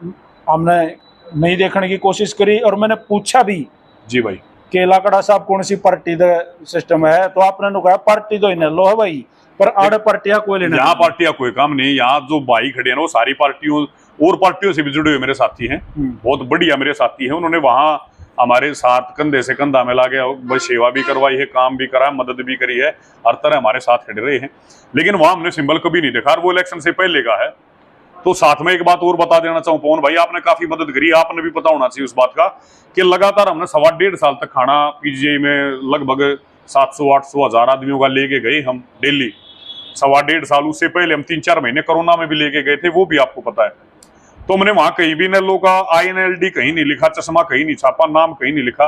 हमने नहीं देखने की कोशिश करी। और मैंने पूछा भी जी भाई कि लाकड़ा साहब कौन सी पार्टी का सिस्टम है, तो आपने कहा पार्टी तो इनेलो है भाई, पर आड़ पार्टियां कोई लेना, यहाँ पार्टियां कोई काम नहीं। यहाँ जो भाई खड़े हैं वो सारी पार्टियों और पार्टियों से भी जुड़े हुए मेरे साथी हैं, बहुत बढ़िया मेरे साथी हैं। उन्होंने वहां हमारे साथ कंधे से कंधा मिला के सेवा भी करवाई है, काम भी करा, मदद भी करी है, हर तरह हमारे साथ खड़े रहे हैं। लेकिन वहां हमने सिंबल कभी नहीं देखा, वो इलेक्शन से पहले का है। तो साथ में एक बात और बता देना चाहूँ पवन भाई, आपने काफी मदद करी, आपने भी पता होना चाहिए उस बात का कि लगातार हमने 1.5 साल तक खाना PGI में लगभग 700, 800, 1000 आदमियों का लेके गए हम डेली। 1.5 साल, उससे पहले हम 3-4 महीने कोरोना में भी लेके गए थे, वो भी आपको पता है। तो हमने वहां कहीं भी इनेलो का INLD कहीं नहीं लिखा, चश्मा कहीं नहीं छापा, नाम कहीं नहीं लिखा,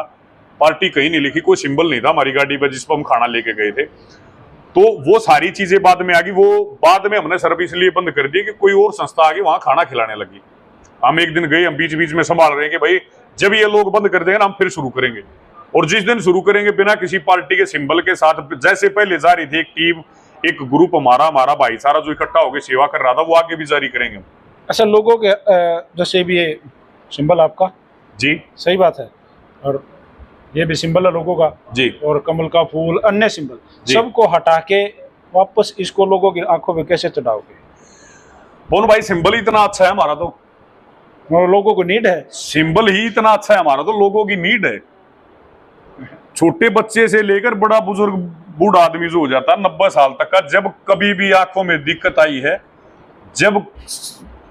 पार्टी कहीं नहीं लिखी, कोई सिंबल नहीं था हमारी गाड़ी पर जिस पर हम खाना लेके गए थे। तो वो सारी चीजें बाद में आ गई। वो बाद में हमने सर्विस इसलिए बंद कर दी कि कोई और संस्था आगे वहां खाना खिलाने लगी। हम एक दिन गए, हम बीच बीच में संभाल रहे हैं कि भाई जब ये लोग बंद कर देंगे ना हम फिर शुरू करेंगे। और जिस दिन शुरू करेंगे बिना किसी पार्टी के सिंबल के साथ, जैसे पहले जारी थी एक टीम, एक ग्रुप हमारा भाईचारा जो इकट्ठा होकर सेवा कर रहा था, वो आगे भी जारी करेंगे। अच्छा, लोगों के जैसे भी ये सिंबल आपका जी सही बात है, और ये भी सिंबल है लोगों का जी, और कमल का फूल, अन्य सिंबल जी। सबको हटा के वापस इसको लोगों की आंखों में कैसे चढ़ाओगे? कौन भाई, सिंबल ही इतना अच्छा है हमारा, तो और लोगों को नीड है, सिंबल ही इतना अच्छा है हमारा, तो लोगों की नीड है। छोटे बच्चे से लेकर बड़ा बुजुर्ग बूढ़ा आदमी जो हो जाता है 90 साल तक का, जब कभी भी आंखों में दिक्कत आई है, जब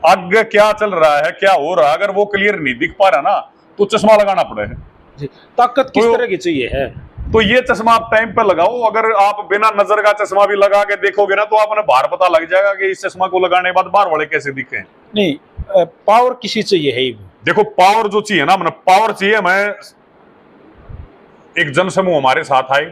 आगे क्या चल रहा है, क्या हो रहा है, अगर वो क्लियर नहीं दिख पा रहा ना, तो चश्मा लगाना पड़ेगा। ताकत किस तरह की चाहिए है? तो ये चश्मा आप टाइम पे लगाओ। अगर आप बिना नजर का चश्मा भी लगा के देखोगे ना, तो आपने बाहर पता लग जाएगा कि इस चश्मा को लगाने के बाद बाहर वाले कैसे दिखे। नहीं, पावर किसी चाहिए है ही। देखो पावर जो चाहिए ना, मैंने पावर चाहिए, हमें एक जनसमूह हमारे साथ आए।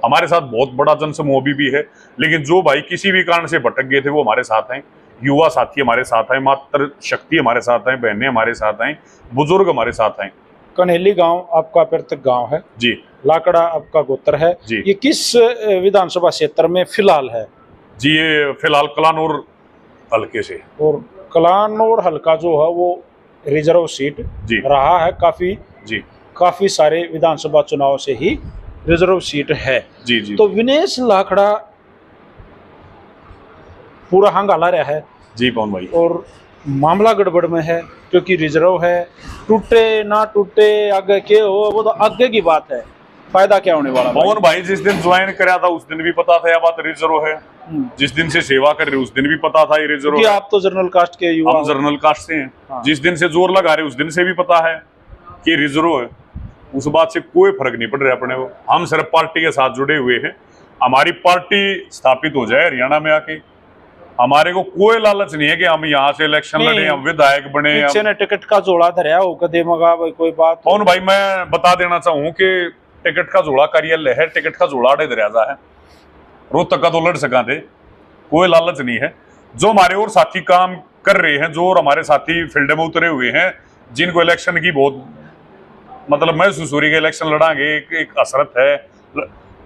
हमारे साथ बहुत बड़ा जनसमूह अभी भी है, लेकिन जो भाई किसी भी कारण से भटक गए थे वो हमारे साथ हैं। युवा साथी हमारे साथ आए, मातृ शक्ति हमारे साथ आए, बहनें हमारे साथ आए, बुजुर्ग हमारे साथ आए। कन्हेली गांव आपका पैतृक गांव है जी, लाकड़ा आपका गोत्र है जी। ये किस विधानसभा क्षेत्र में फिलहाल है? जी, ये फिलहाल कलानौर हल्के से। और कलानौर हल्का जो है वो रिजर्व सीट जी रहा है, काफी जी काफी सारे विधानसभा चुनाव से ही रिजर्व सीट है। जी जी। तो विनेश लाखड़ा पूरा हंगाला रहा है जी पवन भाई, और मामला गड़बड़ में है क्योंकि रिजर्व है। टूटे ना टूटे आगे के हो वो तो आगे की बात है, फायदा क्या होने वाला? पवन भाई जिस दिन ज्वाइन कराया था उस दिन भी पता था यह बात रिजर्व है, जिस दिन से सेवा कर रहे उस दिन भी पता था ये रिजर्व है। आप तो जनरल कास्ट के युवा, हम जनरल कास्ट से हैं। हाँ। जिस दिन से जोर लगा रहे उस दिन से भी पता है कि रिजर्व है। उस बात से कोई फर्क नहीं पड़ रहा अपने को। हम सिर्फ पार्टी के साथ जुड़े हुए हैं। हमारी पार्टी स्थापित हो जाए हरियाणा में आके, हमारे को कोई लालच नहीं है कि हम यहाँ से इलेक्शन लड़े, हम विधायक बने। पीछे ने टिकट का जोड़ा धरया हो कदे मगा कोई बात? कौन भाई, मैं बता देना चाहूँ कि टिकट का जोड़ा कार्यालय है, टिकट का जोड़ा अड़े दरियाजा है। रोहतक का तो लड़ सका थे, कोई लालच नहीं है। जो हमारे और साथी काम कर रहे हैं, जो और हमारे साथी फील्ड में उतरे हुए हैं, जिनको इलेक्शन की बहुत मतलब महसूस हो रही है, इलेक्शन लड़ांगे, एक हसरत है,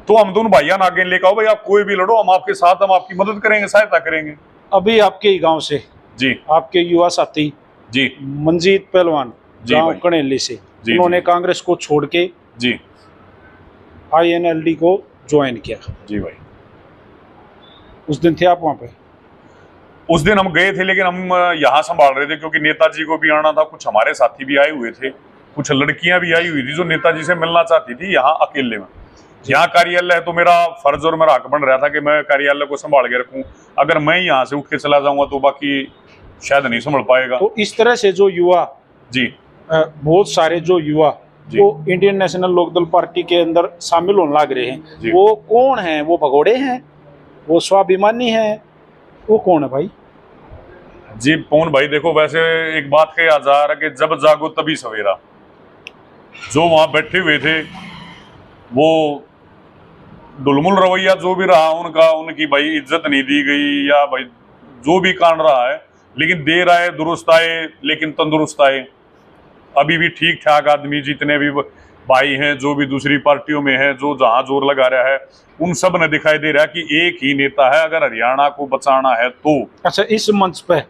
तो हम दोनों भाइयों आगे लेकर आओ भाई, आप कोई भी लड़ो, हम आपके साथ, हम आपकी मदद करेंगे, सहायता करेंगे। अभी आपके ही गांव से जी, आपके युवा साथी जी, मंजीत पहलवान जी गांव भाई। कनेली से, जी, उन्होंने कांग्रेस को छोड़ के जी INLD को ज्वाइन किया। जी भाई, उस दिन थे आप वहां पे? उस दिन हम गए थे, लेकिन हम यहाँ संभाल रहे थे क्योंकि नेताजी को भी आना था, कुछ हमारे साथी भी आए हुए थे, कुछ लड़कियां भी आई हुई थी जो नेताजी से मिलना चाहती थी यहाँ अकेले में। यहाँ कार्यालय है तो मेरा फर्ज और मेरा हक बन रहा था कि मैं कार्यालय को संभाल के रखूं। अगर मैं यहाँ से उठ के चला जाऊंगा तो बाकी शायद नहीं संभाल पाएगा। तो इस तरह से जो युवा, जी, बहुत सारे जो युवा जी। वो इंडियन नेशनल लोकदल पार्टी के अंदर शामिल होने लग रहे जी। हैं, वो कौन है? वो भगोड़े हैं, वो स्वाभिमानी हैं, वो कौन है भाई? जी पवन भाई, देखो वैसे एक बात कही जा रहा कि जब जागो तभी सवेरा। जो वहां बैठे हुए थे वो डुलमुल रवैया जो भी रहा उनका, उनकी भाई इज्जत नहीं दी गई या भाई जो भी कांड रहा है, लेकिन देर आए दुरुस्त आए, लेकिन तंदुरुस्त आए। अभी भी ठीक ठाक आदमी जितने भी भाई हैं जो भी दूसरी पार्टियों में हैं, जो जहां जोर लगा रहा है, उन सब ने दिखाई दे रहा है कि एक ही नेता है अगर हरियाणा को बचाना है तो। अच्छा, इस मंच पे,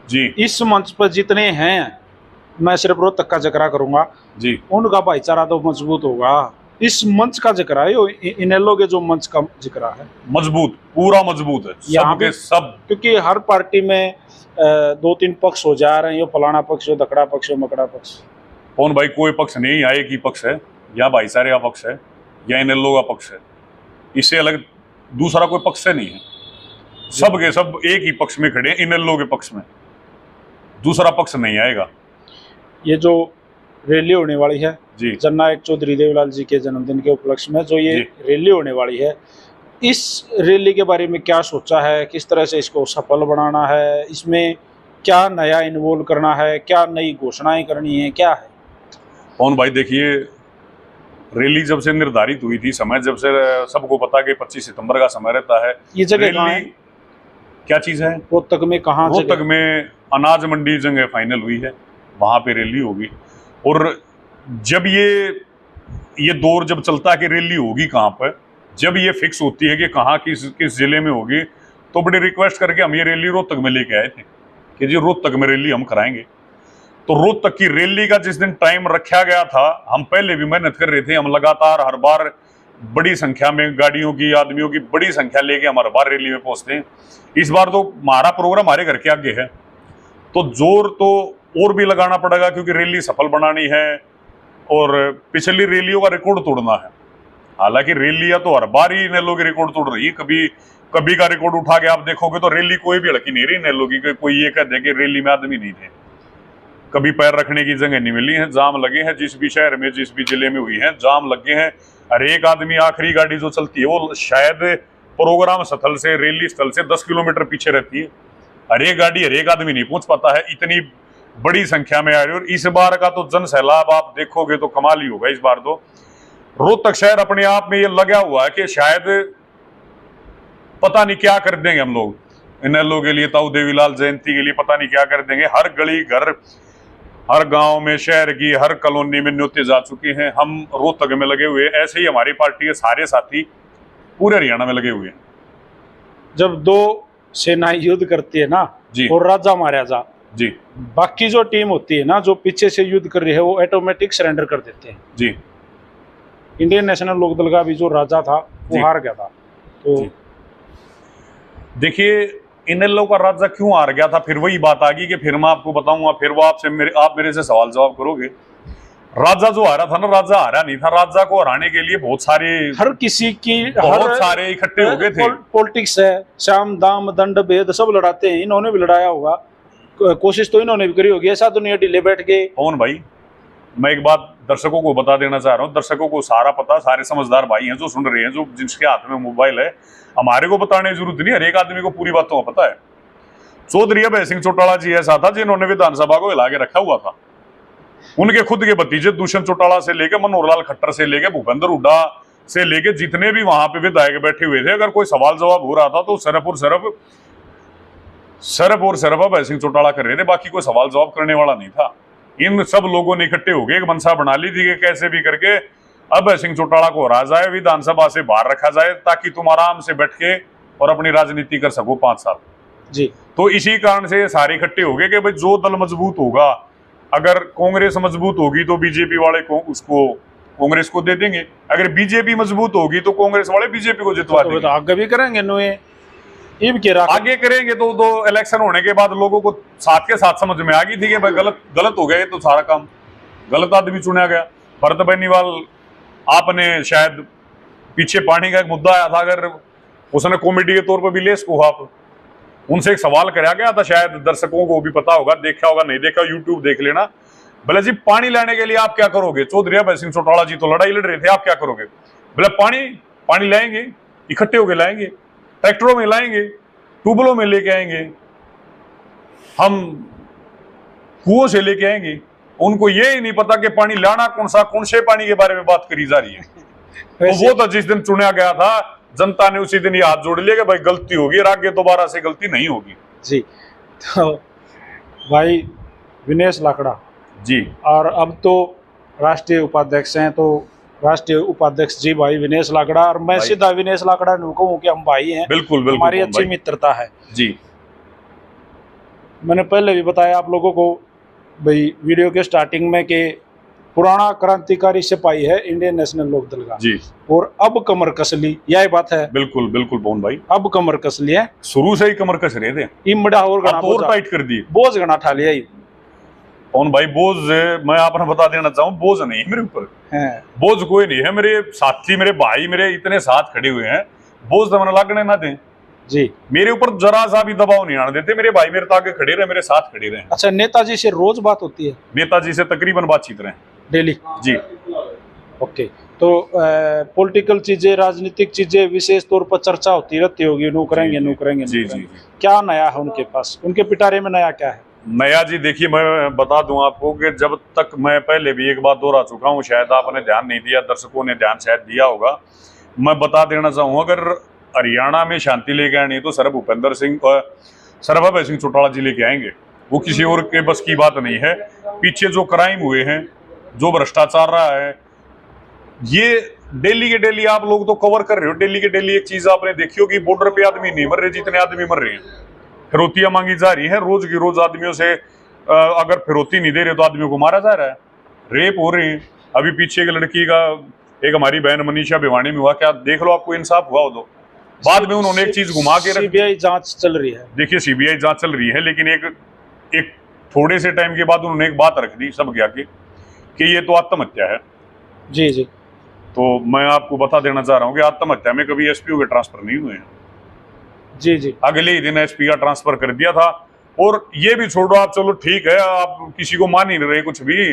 जी, इस मंच पर जितने हैं, मैं सिर्फ रोहतक का जिक्र करूंगा जी, उनका भाईचारा तो मजबूत होगा। इस मंच का जिक्र है, इनेलो के जो मंच का जिक्र है, मजबूत, पूरा मजबूत है सबके सब। क्योंकि हर पार्टी में 2-3 पक्ष हो जा रहे हैं, ये फलाना पक्ष, दकड़ा पक्ष, मकड़ा पक्ष। कौन भाई, कोई पक्ष नहीं, या एक ही पक्ष है, या भाईचारे का पक्ष है, या इनेलो का पक्ष है। इससे अलग दूसरा कोई पक्ष नहीं है। सब के सब एक ही पक्ष में खड़े हैं, इनेलो के पक्ष में, दूसरा पक्ष नहीं आएगा। ये जो रैली होने वाली है जी, जननायक चौधरी देवलाल जी के जन्मदिन के उपलक्ष्य में, जो ये रैली होने वाली है, इस रैली के बारे में क्या सोचा है, किस तरह से इसको सफल बनाना है, इसमें क्या नया इन्वॉल्व करना है, क्या नई घोषणाएं करनी है, क्या है? पवन भाई देखिए, रैली जब से निर्धारित हुई थी, समय जब से सबको पता कि 25 सितंबर का समय रहता है। ये जगह कहाँ है? क्या चीज है? रोहतक में कहाँ? रोहतक में अनाज मंडी जगह फाइनल हुई है, वहां पे रैली होगी। और जब ये दौर जब चलता है कि रैली होगी कहाँ पर, जब ये फिक्स होती है कि कहाँ किस जिले में होगी, तो बड़ी रिक्वेस्ट करके हम ये रैली रोहतक में लेके आए थे कि जी रोहतक में रैली हम कराएंगे। तो रोहतक की रैली का जिस दिन टाइम रखा गया था, हम पहले भी मेहनत कर रहे थे, हम लगातार हर बार बड़ी संख्या में गाड़ियों की, आदमियों की बड़ी संख्या लेके हम हर बार रैली में पहुंचते हैं। इस बार तो हमारा प्रोग्राम हमारे घर के आगे है, तो जोर तो और भी लगाना पड़ेगा, क्योंकि रैली सफल बनानी है और पिछली रैलियों का रिकॉर्ड तोड़ना है। हालांकि रैलियां तो हर बार ही नैलो की रिकॉर्ड तोड़ रही है, कभी का रिकॉर्ड उठा के आप देखोगे तो रैली कोई भी हड़की नहीं रही नैलो की। कोई ये कह दे कि रैली में आदमी नहीं थे, कभी पैर रखने की जगह नहीं मिली है, जाम लगे हैं। जिस भी शहर में, जिस भी जिले में हुई है, जाम लगे हैं। हर एक आदमी, आखिरी गाड़ी जो चलती है वो शायद प्रोग्राम स्थल से, रैली स्थल से 10 किलोमीटर पीछे रहती है। हर एक गाड़ी, हर एक आदमी नहीं पहुंच पाता है, इतनी बड़ी संख्या में आ रही है। और इस बार का तो जन सैलाब आप देखोगे तो कमाल ही होगा। इस बार तो रोहतक शहर अपने आप में ये लगा हुआ है कि शायद पता नहीं क्या कर देंगे हम लोग इनेलो के लिए, ताऊ देवीलाल जयंती के लिए पता नहीं क्या कर देंगे। हर गली घर, हर गांव में, शहर की हर कॉलोनी में न्योते जा चुके हैं। हम रोहतक में लगे हुए, ऐसे ही हमारी पार्टी के सारे साथी पूरे हरियाणा में लगे हुए हैं। जब दो सेनाएं युद्ध करती है ना जी, और राजा महाराजा जी, बाकी जो टीम होती है ना, जो पीछे से युद्ध कर रही है, वो ऑटोमेटिक सरेंडर कर देते हैं। जी, इंडियन नेशनल लोकदल का भी जो राजा था वो हार गया था। तो देखिए इनेलो का राजा क्यों हार गया था, फिर वही बात आ गई कि फिर मैं आपको बताऊंगा, फिर वो आप मेरे से सवाल जवाब करोगे। राजा जो हारा था ना, राजा हारा नहीं था। राजा को हराने के लिए बहुत सारे इकट्ठे हो गए थे। पॉलिटिक्स है, साम दाम दंड भेद सब लड़ाते हैं, इन्होंने भी लड़ाया होगा, कोशिश तो इन्होंने भी करी होगी। ऐसा तो नहीं ढीले बैठ के। पवन भाई, मैं एक बात दर्शकों को बता देना चाह रहा हूँ। दर्शकों को सारा पता, सारे समझदार भाई हैं जो सुन रहे हैं, जो जिनके हाथ में मोबाइल है। हमारे को बताने की जरूरत नहीं, हर एक आदमी को पूरी बातों का पता है। चौधरी अभय सिंह चौटाला जी ऐसा था जिन्होंने विधानसभा को हिला के रखा हुआ था। उनके खुद के भतीजे दुष्यंत चौटाला से लेके, मनोहर लाल खट्टर से लेके, भूपेंद्र हुड्डा से लेके, जितने भी वहां पे विधायक बैठे हुए थे, अगर कोई सवाल जवाब हो रहा था तो सिर्फ और सिर्फ अभय सिंह चौटाला कर रहे थे, बाकी कोई सवाल जवाब करने वाला नहीं था। इन सब लोगों ने इकट्ठे हो गए एक मंशा बना ली थी कि कैसे भी करके अभय सिंह चौटाला को हरा जाए, विधानसभा से बाहर रखा जाए, ताकि तुम आराम से बैठ के और अपनी राजनीति कर सको 5 साल जी। तो इसी कारण से सारे इकट्ठे हो गए कि भाई जो दल मजबूत होगा, अगर कांग्रेस मजबूत होगी तो बीजेपी वाले को उसको कांग्रेस को दे देंगे, अगर बीजेपी मजबूत होगी तो कांग्रेस वाले बीजेपी को जितवा देंगे। तो आगे भी करेंगे, आगे करेंगे। तो इलेक्शन होने के बाद लोगों को साथ के साथ समझ में आ गई थी कि भाई गलत हो गया, तो सारा काम गलत आदमी चुना गया। भरत बेनीवाल, आपने शायद पीछे पानी का एक मुद्दा आया था, अगर उसने कॉमेडी के तौर पर भी लेस को आप उनसे एक सवाल कराया गया था, शायद दर्शकों को भी पता होगा, देखा होगा, नहीं देखा यूट्यूब देख लेना। बोले जी पानी लाने के लिए आप क्या करोगे? चौधरी अभय सिंह चौटाला जी तो लड़ाई लड़ रहे थे, आप क्या करोगे? बोले पानी लाएंगे, इकट्ठे होकर लाएंगे, ट्रैक्टरों में लाएंगे, ट्यूबवेलों में लेके आएंगे, हम कुओं से लेके आएंगे। उनको ये ही नहीं पता कि पानी लाना कौन से पानी के बारे में बात करी जा रही है। तो वो तो जिस दिन चुना गया था, जनता ने उसी दिन ये हाथ जोड़ लिया कि भाई गलती होगी और आगे दोबारा से गलती नहीं होगी जी। तो भाई विनेश लाकड़ा जी, और अब तो राष्ट्रीय उपाध्यक्ष हैं, तो राष्ट्रीय उपाध्यक्ष जी भाई विनेश लाकड़ा, और मैं सीधा विनेश लाकड़ा ने कहूँ कि हम भाई हैं। बिल्कुल हमारी अच्छी मित्रता है जी। मैंने पहले भी बताया आप लोगों को भाई वीडियो के स्टार्टिंग में कि पुराना क्रांतिकारी सिपाही है इंडियन नेशनल लोकदल का जी, और अब कमर कस ली, यही बात है। बिल्कुल पवन भाई, अब कमर कस लिया, शुरू से ही कमर कस रहे थे, इमड़ा और गणा और टाइट कर दिए, बोझ गणा ठा लिया। पवन भाई बोझ, मैं आपने बता देना चाहूँ, बोझ नहीं है मेरे ऊपर, बोझ कोई नहीं है। मेरे साथी, मेरे भाई, मेरे इतने साथ खड़े हुए हैं, बोझ तो मैंने लगने ना दें जी। मेरे ऊपर जरा सा भी दबाव नहीं आने देते। मेरे भाई मेरे तो आगे खड़े रहे, मेरे साथ खड़े रहे। अच्छा, नेताजी से रोज बात होती है? नेताजी से तकरीबन बातचीत रहे डेली जी। ओके, तो पॉलिटिकल चीजें, राजनीतिक चीजें विशेष तौर पर चर्चा होती रहती होगी, नू करेंगे नू करेंगे जी नू जी करेंगे। क्या नया है उनके पास, उनके पिटारे में नया क्या है? नया जी देखिए, मैं बता दूं आपको कि जब तक, मैं पहले भी एक बात दोहरा चुका हूं, शायद आपने ध्यान नहीं दिया, दर्शकों ने ध्यान शायद दिया होगा। मैं बता देना चाहूंगा, अगर हरियाणा में शांति लेके आनी है तो सर भूपेंद्र सिंह और सरभजन सिंह चौटाला जी लेके आएंगे। वो किसी और के बस की बात नहीं है। पीछे जो क्राइम हुए हैं, जो भ्रष्टाचार रहा है, ये डेली के डेली आप लोग तो कवर कर रहे हो। डेली के डेली एक चीज आपने देखी हो कि बॉर्डर पे आदमी नहीं मर रहे जितने आदमी मर रहे हैं। फिरौतियां मांगी जा रही है रोज की रोज आदमियों से। अगर फिरौती नहीं दे रहे तो आदमियों को मारा जा रहा है, रेप हो रहे हैं। अभी पीछे एक लड़की का, एक हमारी बहन मनीषा भिवानी में हुआ, क्या देख लो, आपको इंसाफ हुआ हो तो बाद में उन्होंने एक चीज घुमा के सीबीआई जांच चल रही है। देखिए सीबीआई जांच चल रही है, लेकिन एक थोड़े से टाइम के बाद उन्होंने एक बात रख दी सब क्या कि ये तो आत्महत्या है। जी जी। तो मैं आपको बता देना चाह रहा हूँ कि आत्महत्या में कभी एसपीओ के ट्रांसफर नहीं हुए हैं। जी जी। अगले ही दिन एसपी का ट्रांसफर कर दिया था। और ये भी छोड़ो आप, चलो ठीक है, आप किसी को मान ही नहीं रहे कुछ भी,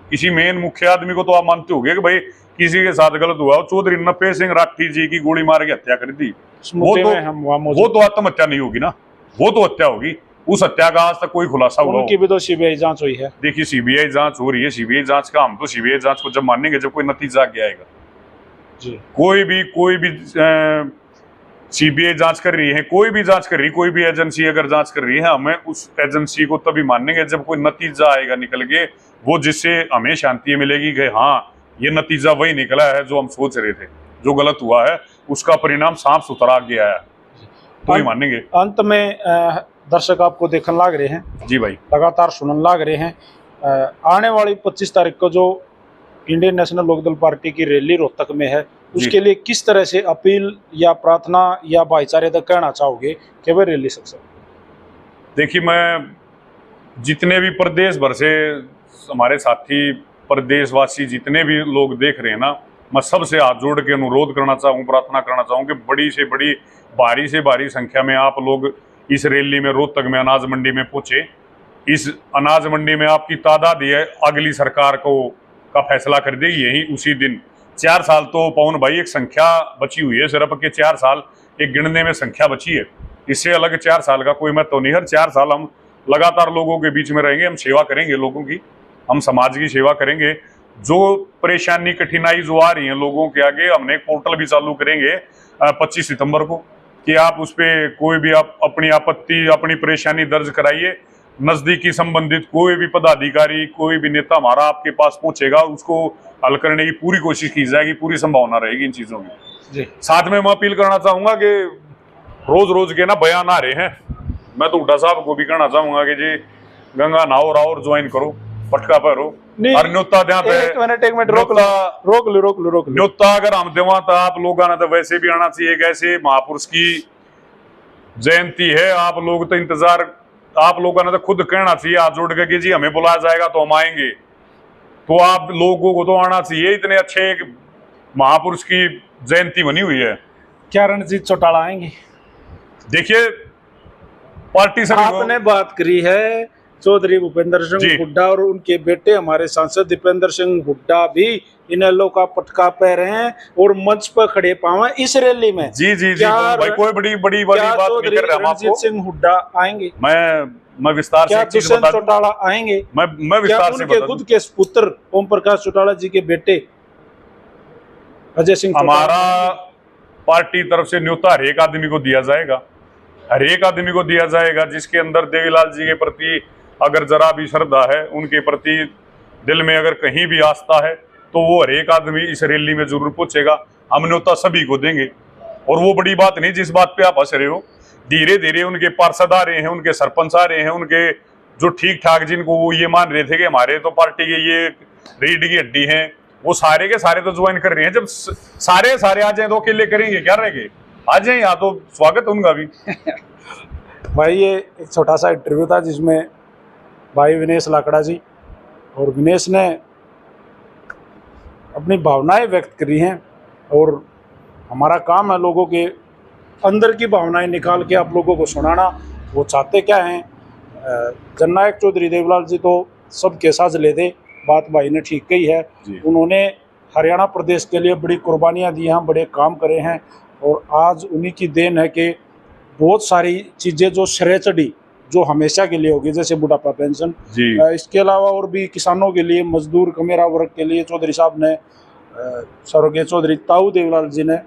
किसी मेन मुख्य आदमी को तो आप मानते होगे कि भाई किसी के साथ गलत हुआ। चौधरी नफे सिंह राठी जी की गोली मार के हत्या कर दी, वो तो आत्महत्या नहीं होगी ना, वो तो हत्या होगी। उस हत्या का आज तक कोई खुलासा हुआ? उनकी भी तो सीबीआई जांच हुई है। देखिए सीबीआई जांच हो रही है। सीबीआई जांच का, हम तो सीबीआई जांच को जब मानेंगे जब कोई नतीजा आगे आएगा जी। कोई भी सीबीआई जांच कर रही है, कोई भी जांच कर रही है, कोई भी एजेंसी अगर जांच कर रही है, हमें उस एजेंसी को तभी मानेंगे जब कोई नतीजा आएगा निकल के, वो जिससे हमें शांति मिलेगी कि हाँ ये नतीजा वही निकला है जो हम सोच रहे थे। जो गलत हुआ है उसका परिणाम साफ सुथरा आगे आया, तो ही मानेंगे। अंत में दर्शक आपको देखने लाग रहे हैं जी भाई, लगातार सुनने लाग रहे हैं। आने वाली 25 तारीख को जो इंडियन नेशनल लोकदल पार्टी की रैली रोहतक में है, उसके लिए किस तरह से अपील या प्रार्थना या भाईचारे तक कहना चाहोगे कि वह रैली सक्सेस? देखिए, मैं जितने भी प्रदेश भर से हमारे साथी प्रदेशवासी जितने भी लोग देख रहे हैं ना, मैं सबसे हाथ जोड़ के अनुरोध करना चाहूँ, प्रार्थना करना चाहूँ कि बड़ी से बड़ी, भारी से भारी संख्या में आप लोग इस रैली में रोहतक में अनाज मंडी में पहुंचे। इस अनाज मंडी में आपकी तादाद है अगली सरकार का फैसला कर देगी यही उसी दिन। 4 साल तो पवन भाई एक संख्या बची हुई है, सिर्फ के 4 साल एक गिनने में संख्या बची है। इससे अलग 4 साल का कोई महत्व नहीं। हर 4 साल हम लगातार लोगों के बीच में रहेंगे, हम सेवा करेंगे लोगों की, हम समाज की सेवा करेंगे। जो परेशानी कठिनाई जो आ रही है लोगों के आगे, हमने एक पोर्टल भी चालू करेंगे 25 सितंबर को कि आप उस पर कोई भी आप अपनी आपत्ति, अपनी परेशानी दर्ज कराइए। नजदीकी संबंधित कोई भी पदाधिकारी, कोई भी नेता हमारा आपके पास पहुंचेगा, उसको हल करने की पूरी कोशिश की जाएगी, पूरी संभावना रहेगी इन चीजों की। साथ में मैं अपील करना चाहूंगा कि रोज रोज के ना बयान आ रहे हैं, मैं तो हुड्डा साहब को भी कहना चाहूंगा कि जी गंगा नहाओ और ज्वाइन करो, पटका पहरो और न्योता एक मिनट रोक लो। न्योता अगर हम देवा तो आप लोग आना तो वैसे भी आना चाहिए। कैसे महापुरुष की जयंती है, आप लोग तो इंतजार, आप लोगों ने तो खुद कहना चाहिए हाथ जोड़ के कि जी हमें बुलाया जाएगा तो हम आएंगे। तो आप लोगों को तो आना चाहिए। इतने अच्छे एक महापुरुष की जयंती बनी हुई है। क्या रणजीत चौटाला आएंगे? देखिए, पार्टी से आपने बात करी है चौधरी भूपेंद्र सिंह हुड्डा और उनके बेटे हमारे सांसद दीपेंद्र सिंह हुड्डा भी इन लोगों का पटका पह रहे हैं और मंच पर खड़े पावे इस रैली में। जी जी जी भाई, कोई बड़ी बात नहीं कर रहे हम। रणजीत सिंह हुड्डा आएंगे? मैं विस्तार से दुष्यंत चौटाला आएंगे? मैं विस्तार से उनके खुद के पुत्र ओम प्रकाश चौटाला जी के बेटे अजय सिंह, हमारा पार्टी तरफ से न्योता हर एक आदमी को दिया जाएगा, हर एक आदमी को दिया जाएगा जिसके अंदर देवीलाल जी के प्रति अगर जरा भी श्रद्धा है, उनके प्रति दिल में अगर कहीं भी आस्था है, तो वो हर एक आदमी इस रैली में जरूर पहुंचेगा। हम न्योता सभी को देंगे। और वो बड़ी बात नहीं जिस बात पे आप हंस रहे हो, धीरे धीरे उनके पार्षद आ रहे हैं, उनके सरपंच आ रहे हैं, उनके जो ठीक ठाक जिनको वो ये मान रहे थे कि हमारे तो पार्टी के ये रीढ़ की हड्डी है, वो सारे के सारे तो ज्वाइन कर रहे हैं। जब सारे आ जाए तो अकेले करेंगे क्या, रहेंगे आ जाए यहाँ तो स्वागत उनका भी। भाई ये एक छोटा सा इंटरव्यू था जिसमें भाई विनेश लाकड़ा जी और विनेश ने अपनी भावनाएं व्यक्त करी हैं और हमारा काम है लोगों के अंदर की भावनाएं निकाल के आप लोगों को सुनाना, वो चाहते क्या हैं। जननायक चौधरी देवीलाल जी तो सबके साथ ले दे, बात भाई ने ठीक कही है। उन्होंने हरियाणा प्रदेश के लिए बड़ी कुर्बानियाँ दी हैं, बड़े काम करे हैं, और आज उन्हीं की देन है कि बहुत सारी चीज़ें जो श्रेय चढ़ी जो हमेशा के लिए होगी, जैसे बुढ़ापा पेंशन। जी इसके अलावा और भी किसानों के लिए, मजदूर कमेरा वर्ग के लिए चौधरी साहब ने, स्वर्गीय चौधरी ताऊ देवीलाल जी ने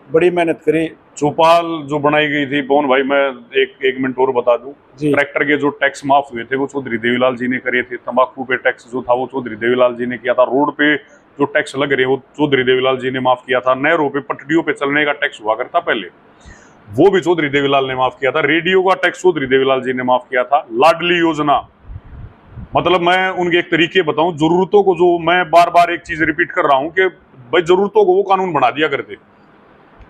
बड़ी मेहनत करी। चौपाल जो बनाई गई थी पवन भाई, मैं एक मिनट और बता दूं, जी। ट्रैक्टर के जो टैक्स माफ हुए थे वो चौधरी देवीलाल जी ने करे थे। तंबाकू पे टैक्स जो था वो चौधरी देवीलाल जी ने किया था। रोड पे जो टैक्स लग रहे वो चौधरी देवीलाल जी ने माफ किया था। नहरों पे पटरियों पे चलने का टैक्स हुआ करता पहले, वो भी चौधरी देवीलाल ने माफ किया था। रेडियो का टैक्स चौधरी देवीलाल जी ने माफ किया था। लाडली योजना, मतलब मैं उनके एक तरीके बताऊं, जरूरतों को, जो मैं बार बार एक चीज रिपीट कर रहा हूं कि भाई जरूरतों को वो कानून बना दिया करते।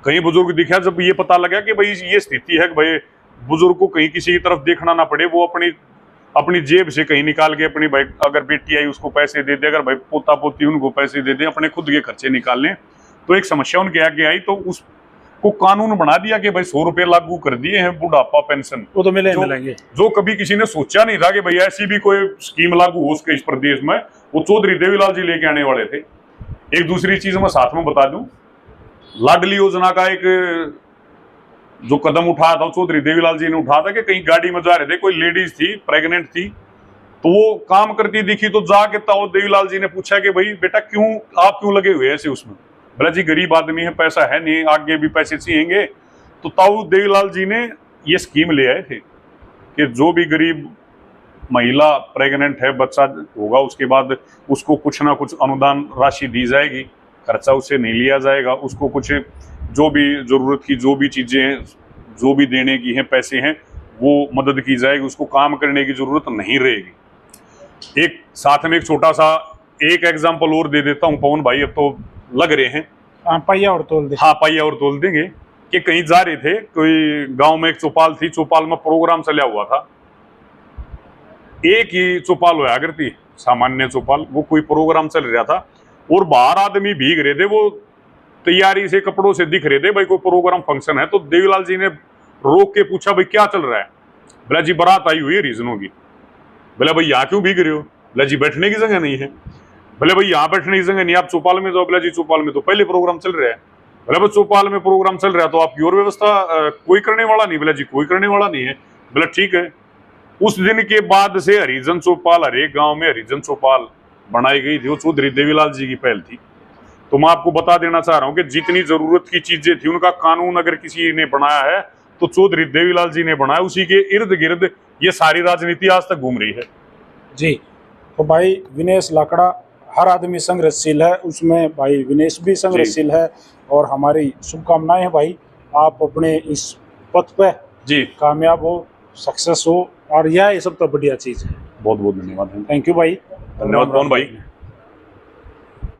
कई बुजुर्ग दिखा, जब ये पता लगा कि भाई ये स्थिति है कि भाई बुजुर्ग को कहीं किसी की तरफ देखना ना पड़े, वो अपनी जेब से कहीं निकाल के अपनी, भाई अगर बेटी आई उसको पैसे दे दे, अगर भाई पोता पोती उनको पैसे दे दे, अपने खुद के खर्चे निकाल लें। तो एक समस्या उनके आगे आई, तो उसको कानून बना दिया कि भाई 100 रुपए लागू कर दिए हैं बुढ़ापा पेंशन। वो तो मिलेंगे, जो कभी किसी ने सोचा नहीं था कि भाई ऐसी भी कोई स्कीम लागू हो उसके इस प्रदेश में, वो चौधरी देवीलाल जी लेके आने वाले थे। एक दूसरी चीज मैं साथ में बता दूं, लाडली योजना का एक जो कदम उठाया था चौधरी देवीलाल जी ने उठाया था कि कहीं गाड़ी में जा रहे थे, कोई लेडीज थी, प्रेग्नेंट थी, तो वो काम करती दिखी, तो जाके ताऊ देवीलाल जी ने पूछा कि भाई बेटा आप क्यों लगे हुए ऐसे उसमें? बोला जी गरीब आदमी है, पैसा है नहीं, आगे भी पैसे चाहिएंगे। तो ताऊ देवीलाल जी ने ये स्कीम ले आए थे कि जो भी गरीब महिला प्रेग्नेंट है, बच्चा होगा, उसके बाद उसको कुछ ना कुछ अनुदान राशि दी जाएगी, खर्चा उससे नहीं लिया जाएगा, उसको कुछ जो भी जरूरत की जो भी चीजें हैं, जो भी देने की हैं, पैसे हैं, वो मदद की जाएगी, उसको काम करने की जरूरत नहीं रहेगी। एक साथ में एक छोटा सा एक एग्जांपल और दे देता हूं पवन भाई, अब तो लग रहे हैं। पहिया और तोल दे। हाँ, पहिया और तोल देंगे। कि कहीं जा रहे थे, कोई गांव में एक चौपाल थी, चौपाल में प्रोग्राम चला हुआ था, एक ही चौपाल हुआ करती, सामान्य चौपाल, वो कोई प्रोग्राम चल रहा था और बाहर आदमी भीग रहे थे, वो तैयारी से कपड़ों से दिख रहे थे, भाई कोई प्रोग्राम फंक्शन है। तो देवीलाल जी ने रोक के पूछा भाई क्या चल रहा है? बोला जी बारात आई हुई है रीजनों की। बोला भाई यहाँ क्यों भीग रहे हो? बोला जी बैठने की जगह नहीं है। बोले भाई यहाँ बैठने की जगह नहीं, आप चौपाल में जाओ। बोला जी चौपाल में तो पहले प्रोग्राम चल रहा है। बोला भाई चौपाल में प्रोग्राम चल रहा है तो आपकी और व्यवस्था कोई करने वाला नहीं? बोला जी कोई करने वाला नहीं है। बोला ठीक है। उस दिन के बाद से हरिजन चौपाल, हर एक गाँव में हरिजन चौपाल बनाई गई थी, वो चौधरी देवीलाल जी की पहल थी। तो मैं आपको बता देना चाह रहा हूं कि जितनी जरूरत की चीजें थी उनका कानून अगर किसी ने बनाया है तो चौधरी देवीलाल जी ने बनाया, उसी के इर्द गिर्द ये सारी राजनीति आज तक घूम रही है। जी, तो भाई विनेश लाकड़ा, हर आदमी संघर्षशील है, उसमें भाई विनेश भी संघर्षशील है, और हमारी शुभकामनाएं हैं भाई आप अपने इस पथ पे जी कामयाब हो, सक्सेस हो, और यह सब तो बढ़िया चीज है। बहुत बहुत धन्यवाद। थैंक यू भाई। धन्यवाद पवन भाई।